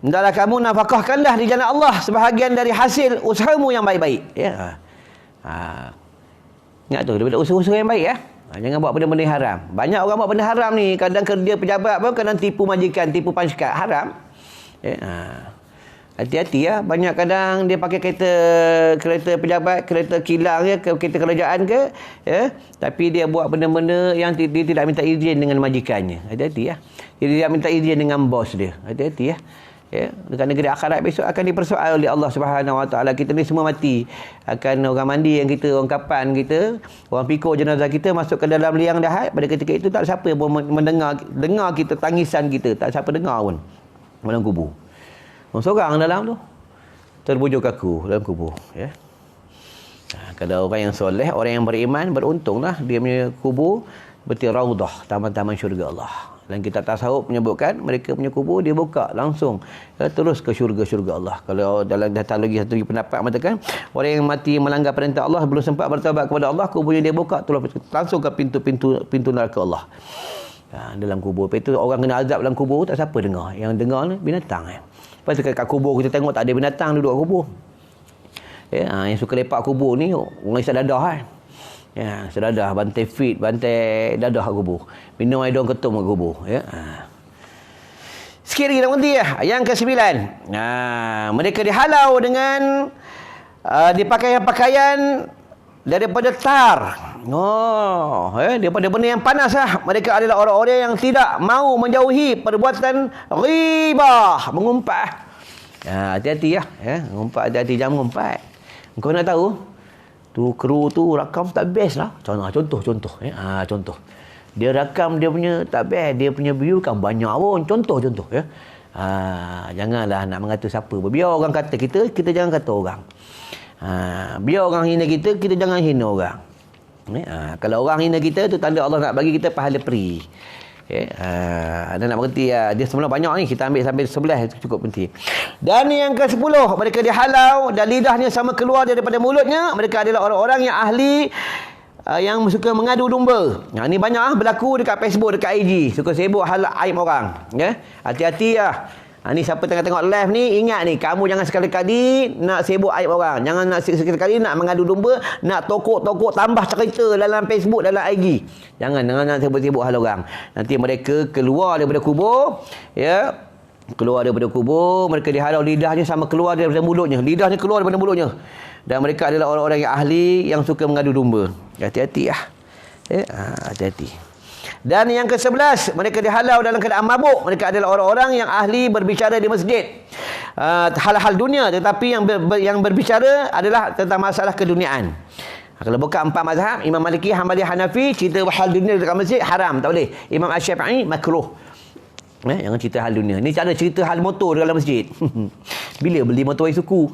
Hendaklah kamu nafkahkanlah di jalan Allah sebahagian dari hasil usahamu yang baik-baik. Ya. Ingat tu, daripada usaha-usaha yang baik ya. Jangan buat benda-benda yang haram. Banyak orang buat benda haram ni, kadang kerja pejabat pun kadang tipu majikan, tipu pansykat, haram. Ya. Hati-hati ya. Banyak kadang dia pakai kereta pejabat, kereta kilang ke, kereta kerajaan ke, ya. Tapi dia buat benda-benda yang dia tidak minta izin dengan majikannya. Hati-hati ya. Dia tidak minta izin dengan bos dia. Hati-hati ya. Ya, dekat negeri akhirat besok akan dipersoal oleh Allah Subhanahu Wa Taala. Kita ni semua mati. Akan orang mandi yang kita, orang kapan kita, orang pikul jenazah kita masuk ke dalam liang lahat. Pada ketika itu tak siapa pun dengar kita tangisan kita, tak siapa dengar pun dalam kubur. Seorang dalam tu. terbujur kaku dalam kubur, ya. Kalau orang yang soleh, orang yang beriman, beruntunglah dia punya kubur seperti raudah, taman-taman syurga Allah. Dan kitab tasawuf menyebutkan mereka punya kubur dia buka langsung, ya, terus ke syurga-syurga Allah. Kalau dalam data lagi satu pendapat mengatakan orang yang mati melanggar perintah Allah belum sempat bertaubat kepada Allah, kuburnya dia buka terus langsung ke pintu neraka Allah. Dalam kubur. Lepas itu orang kena azab dalam kubur tak siapa dengar. Yang dengar ni binatang. Lepas tu kat kubur kita tengok tak ada binatang duduk kat kubur. Ya, yang suka lepak kubur ni orang isap dadah kan. Ya, sedadah, bantai feet, bantai dadah kat kubur. Minum air daun ketum kat kubur, ya. Sikit lagi tak berhenti ya. Yang ke-9. Mereka dihalau dengan dipakaian-pakaian daripada tar. Daripada benda yang panas lah. Mereka adalah orang-orang yang tidak mau menjauhi perbuatan ghibah, mengumpat. Hati-hati ya. Mengumpat, hati-hati, jangan mengumpat. Kau nak tahu? Tu kru tu rakam tak best lah. Contoh. Contoh. Dia rakam dia punya tak best. Dia punya view kan banyak pun. Contoh ya. Janganlah nak mengata siapa. Biar orang kata kita jangan kata orang. Biar orang hina kita jangan hina orang. Kalau orang hina kita tu tanda Allah nak bagi kita pahala free. Anda nak berhenti ya. Dia sebenarnya banyak ni, kita ambil sampai 11 itu cukup penting. Dan yang ke-10, mereka dihalau dan lidahnya sama keluar daripada mulutnya. Mereka adalah orang-orang yang ahli yang suka mengadu domba. Ni banyak berlaku dekat Facebook, dekat IG, suka sibuk hal aib orang, ya. Hati-hati lah. Ni siapa tengah tengok live ni, ingat ni, kamu jangan sekali-kali nak sibuk aib orang. Jangan nak sekali-kali nak mengadu domba, nak tokok-tokok tambah cerita dalam Facebook, dalam IG. Jangan nak sibuk-sibuk hal orang. Nanti mereka keluar daripada kubur, ya. Keluar daripada kubur, mereka dihalau lidahnya sama keluar daripada mulutnya. Lidahnya keluar daripada mulutnya. Dan mereka adalah orang-orang yang ahli yang suka mengadu domba. Hati-hati lah. Hati-hati. Dan yang ke-11, mereka dihalau dalam keadaan mabuk. Mereka adalah orang-orang yang ahli berbicara di masjid. Hal-hal dunia, tetapi yang berbicara adalah tentang masalah keduniaan. Kalau buka 4 mazhab, Imam Maliki, Hambali, Hanafi, cerita hal dunia dekat masjid haram, tak boleh. Imam Asy-Syafi'i makruh. Jangan cerita hal dunia. Ni cara cerita hal motor dalam masjid. Bila beli motor suku,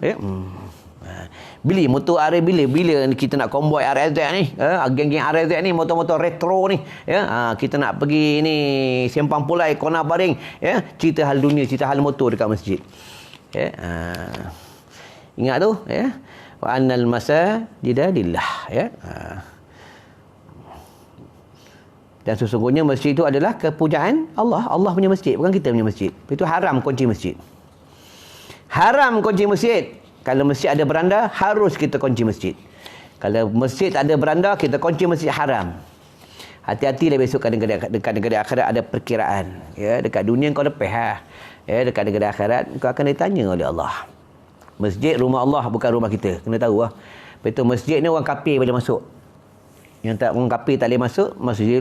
beli motor RZ, bila kita nak konvoi RZ ni, geng-geng RZ ni, motor-motor retro ni, ya, kita nak pergi ni Sempang Pulai, Kona Baring, ya, cerita hal dunia, cerita hal motor dekat masjid, ya. Ingat tu, ya, wa annal masajida lillah, ya. Dan sesungguhnya masjid itu adalah kepujaan Allah. Allah punya masjid, bukan kita punya masjid. Itu haram kunci masjid. Haram kunci masjid. Kalau masjid ada beranda, harus kita kunci masjid. Kalau masjid tak ada beranda, kita kunci masjid haram. Hati-hatilah besok dekat negara akhirat ada perkiraan. Ya, dekat dunia kau lepas. Ya, dekat negara akhirat kau akan ditanya oleh Allah. Masjid rumah Allah, bukan rumah kita. Kena tahu lah. Betul, masjid ni orang kafir boleh masuk. Yang tak orang kafir tak boleh masuk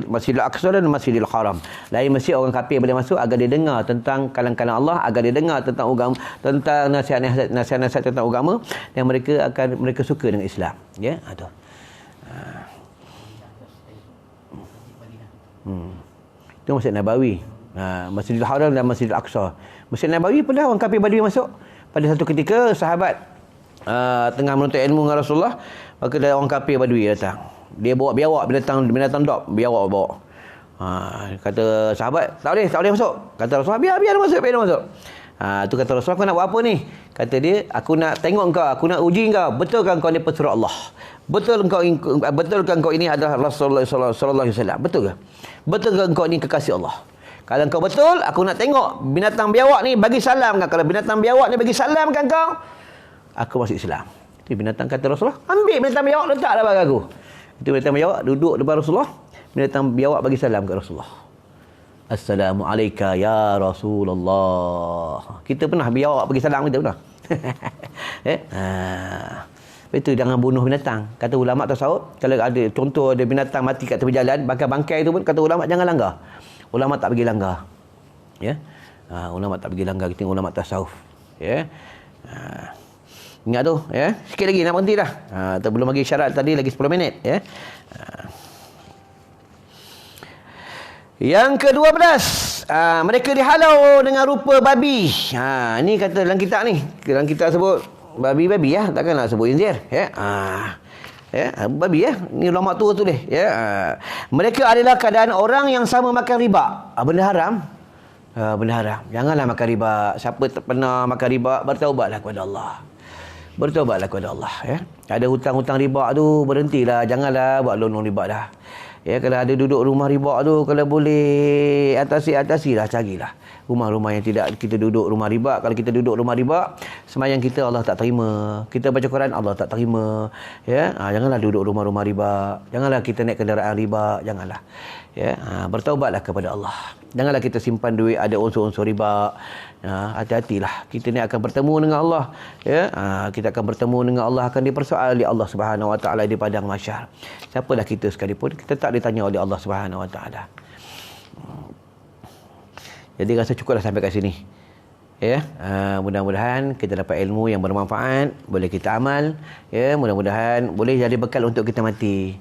Masjidil Aqsa dan Masjidil Haram. Lain masjid orang kafir boleh masuk agar dia dengar tentang kalam-kalam Allah, agar dia dengar tentang agama, tentang nasihat-nasihat tentang agama, dan mereka suka dengan Islam. Ya, tu. Itu Masjid Nabawi. Masjidil Haram dan Masjidil Aqsa. Masjid Nabawi pula orang kafir Badui masuk. Pada satu ketika sahabat tengah menuntut ilmu dengan Rasulullah, maka ada orang kafir Badui datang. Dia bawa biawak, binatang dog, biawak bawa. Kata sahabat, tak boleh masuk. Kata Rasulullah, biar masuk. Tu kata Rasulullah, kau nak buat apa ni? Kata dia, aku nak tengok kau, aku nak uji kau. Betulkah kau ni pesuruh Allah? Betulkah kau ini adalah Rasulullah sallallahu alaihi wasallam? Betul ke? Betulkah kau ini kekasih Allah? Kalau kau betul, aku nak tengok binatang biawak ni bagi salam kan. Kalau binatang biawak ni bagi salam kan kau, aku masuk Islam. Itu binatang kata Rasulullah, ambil binatang biawak letaklah bagi aku. Itu binatang biawak duduk depan Rasulullah. Binatang biawak bagi salam ke Rasulullah. Assalamualaikum ya Rasulullah. Kita pernah biawak bagi salam, kita pernah. Itu jangan bunuh binatang. Kata ulama tasawuf, kalau ada contoh ada binatang mati kat tepi jalan, bangkai itu pun kata ulama jangan langgar. Ulama tak bagi langgar. Ya. Ulama tak bagi langgar, kita ulama tasawuf. Ya. Ingat tu, ya. Sikit lagi nak berhenti dah. Belum lagi syarat tadi, lagi 10 minit, ya. Yang ke-12, mereka dihalau dengan rupa babi. Ni kata dalam kitab ni. Dalam kitab sebut Babi ya, takkan nak sebut khinzir. Ya. Babi ya. Ni ulama tua tu deh. Ya. Mereka adalah keadaan orang yang sama makan riba. Benda haram. Benda haram. Janganlah makan riba. Siapa tak pernah makan riba, bertaubatlah kepada Allah. Bertaubatlah kepada Allah, ya. Ada hutang-hutang riba tu, berhentilah. Janganlah buat loan riba dah. Ya, kalau ada duduk rumah riba tu, kalau boleh atasilah, carilah rumah-rumah yang tidak kita duduk rumah riba. Kalau kita duduk rumah riba, sembahyang kita Allah tak terima. Kita baca Quran Allah tak terima. Ya, janganlah duduk rumah-rumah riba. Janganlah kita naik kenderaan riba, janganlah. Ya, bertaubatlah kepada Allah. Janganlah kita simpan duit ada unsur-unsur riba. Hati-hatilah. Kita ni akan bertemu dengan Allah. Ya, kita akan bertemu dengan Allah, akan dipersoal oleh Allah Subhanahu Wa Taala di padang mahsyar. Siapalah kita sekalipun, kita tak ditanya oleh Allah Subhanahu Wa Taala. Jadi rasa cukuplah sampai kat sini. Ya, mudah-mudahan kita dapat ilmu yang bermanfaat, boleh kita amal. Ya, mudah-mudahan boleh jadi bekal untuk kita mati.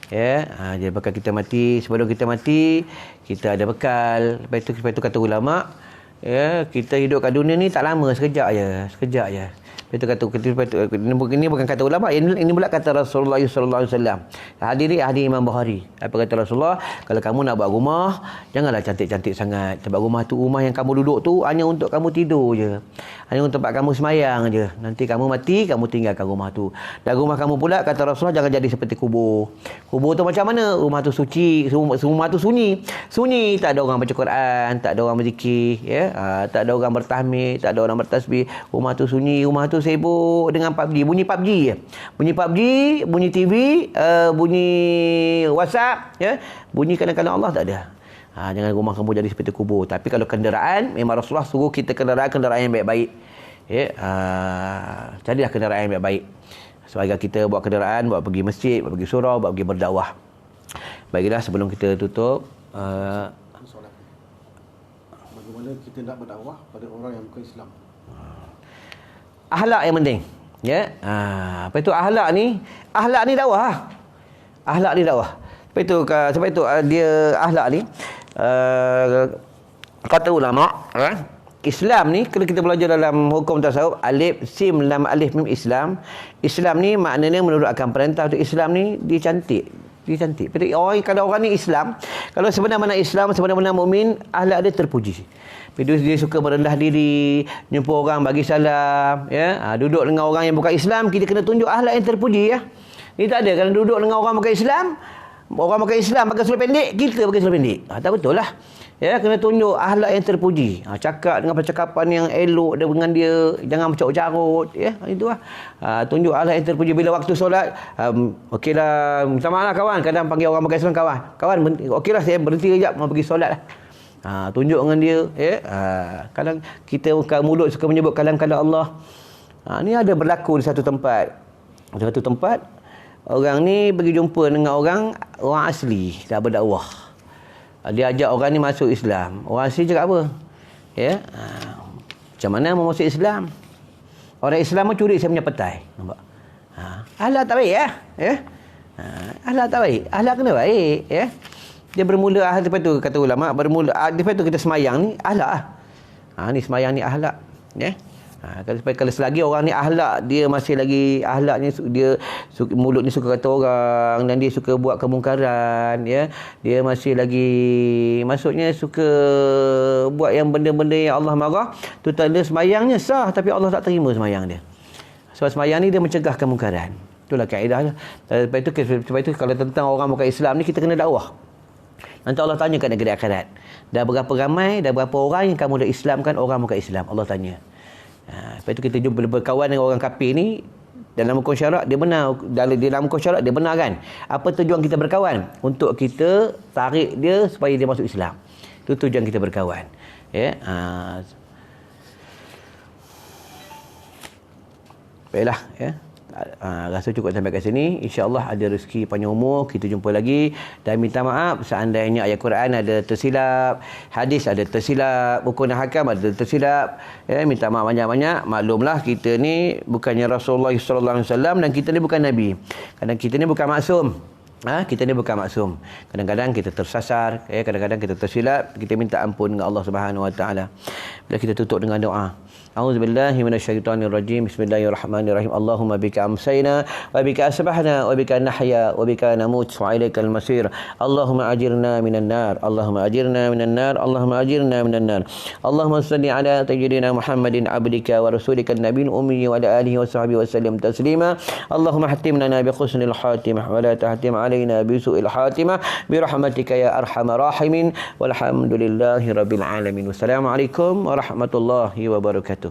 Ya, jadi bekal kita mati. Sebelum kita mati, kita ada bekal. Lepas itu kata ulama, ya, kita hidup kat dunia ni tak lama, sekejap je. Itu kata ini bukan kata ulama, ini pula kata Rasulullah sallallahu alaihi wasallam. Hadis Imam Bukhari. Apa kata Rasulullah? Kalau kamu nak buat rumah, janganlah cantik-cantik sangat. Sebab rumah tu, rumah yang kamu duduk tu hanya untuk kamu tidur je. Hanya untuk tempat kamu semayang je. Nanti kamu mati, kamu tinggalkan rumah tu. Dan rumah kamu pula kata Rasulullah jangan jadi seperti kubur. Kubur tu macam mana? Rumah tu suci, rumah tu sunyi. Sunyi, tak ada orang baca Quran, tak ada orang berzikir, ya. Tak ada orang bertahmid, tak ada orang bertasbih. Rumah tu sunyi, rumah tu sibuk dengan PUBG. Bunyi PUBG je. Bunyi PUBG, bunyi TV, bunyi WhatsApp, ya. Bunyi kadang-kadang Allah tak ada. Jangan rumah kamu jadi seperti kubur. Tapi kalau kenderaan, memang Rasulullah suruh kita kenderaan yang baik-baik. Ya, carilah kenderaan yang baik-baik. Sebagai kita buat kenderaan, buat pergi masjid, buat pergi surau, buat pergi berdakwah. Baiklah, sebelum kita tutup, Soalan. Bagaimana kita nak berdakwah pada orang yang bukan Islam? akhlak yang penting. Ya. Apa itu akhlak ni? Akhlak ni dakwah. Akhlak ni dakwah. Sebab itu dia akhlak ni kata ulama, Islam ni kalau kita belajar dalam hukum tasawuf, alif sim lam alif mim Islam. Islam ni maknanya menurut akan perintah untuk Islam ni dia cantik. Kalau orang ni Islam, kalau sebenar-benar Islam, sebenar-benar mukmin, akhlak dia terpuji. Dia suka merendah diri, jumpa orang bagi salam, ya. Duduk dengan orang yang bukan Islam, kita kena tunjuk akhlak yang terpuji, ya. Ni tak ada kalau duduk dengan orang bukan Islam, pakai seluar pendek, kita pakai seluar pendek. Tak betul lah. Ya, kena tunjuk akhlak yang terpuji. Cakap dengan percakapan yang elok dengan dia, jangan mencarut-carut, ya. Itulah. Tunjuk akhlak yang terpuji. Bila waktu solat, okeylah, minta maaf lah kawan, kadang panggil orang bukan Islam kawan, okeylah saya berhenti kejap mau pergi solat lah. Tunjuk dengan dia, ya. Kadang kita buka mulut suka menyebut kalam-kalam Allah. Ni ada berlaku di satu tempat. Orang ni pergi jumpa dengan orang asli dah berdakwah. Dia ajak orang ni masuk Islam. Orang asli cakap apa? Ya. Macam mana mau masuk Islam? Orang Islam curi saya punya petai. Nampak? Akhlak tak baik, ya. Akhlak tak baik. Akhlak kena baik, ya. Dia bermula lepas tu kata ulama, lepas tu kita semayang ni akhlak. Ni semayang ni akhlak, ya. Kalau selagi orang ni akhlak, dia masih lagi akhlaknya, dia mulut ni suka kata orang dan dia suka buat kemungkaran, ya. Dia masih lagi, maksudnya suka buat yang benda-benda yang Allah marah, tu tanda semayangnya sah tapi Allah tak terima semayang dia. Sebab semayang ni dia mencegah kemungkaran. Itulah kaedahnya. Sebab itu kalau tentang orang bukan Islam ni kita kena dakwah. Nanti Allah tanya kat negeri akhirat, dah berapa ramai, dah berapa orang yang kamu dah Islamkan orang bukan Islam? Allah tanya. Lepas itu kita jumpa berkawan dengan orang kafir ni, dalam hukum syarak dia benar, dalam hukum syarak dia benar kan? Apa tujuan kita berkawan? Untuk kita tarik dia supaya dia masuk Islam. Itu tujuan kita berkawan, ya. Baiklah, ya. Rasa cukup sampai kat sini. InsyaAllah ada rezeki panjang umur, kita jumpa lagi. Dan minta maaf seandainya ayat Quran ada tersilap, hadis ada tersilap, hukum dan hakam ada tersilap, ya, minta maaf banyak-banyak. Maklumlah kita ni bukannya Rasulullah sallallahu alaihi wasallam dan kita ni bukan Nabi. Kadang kita ni bukan maksum. Kita ni bukan maksum. Kadang-kadang kita tersasar, kadang-kadang kita tersilap, kita minta ampun dengan Allah Subhanahu Wa Taala. Bila kita tutup dengan doa. A'udzubillahi minasyaitonirrajim. Bismillahirrahmanirrahim. Allahumma bika amsayna wa bika asbahna wa bika nahya wa bika namut wa ilaikal masir. Allahumma ajirna minan nar. Allahumma ajirna minan nar. Allahumma ajirna minan nar. Allahumma salli ala sayyidina Muhammadin abdika wa rasulika nabiyil ummi wa ala alihi wa sahbihi wa sallam taslima. Allahumma hatim lana bi husnil khatimah wa la tahtim alaina bi su'il khatimah bi rahmatika ya arhamar rahimin. Walhamdulillahi rabbil alamin. Wassalamualaikum warahmatullahi wabarakatuh.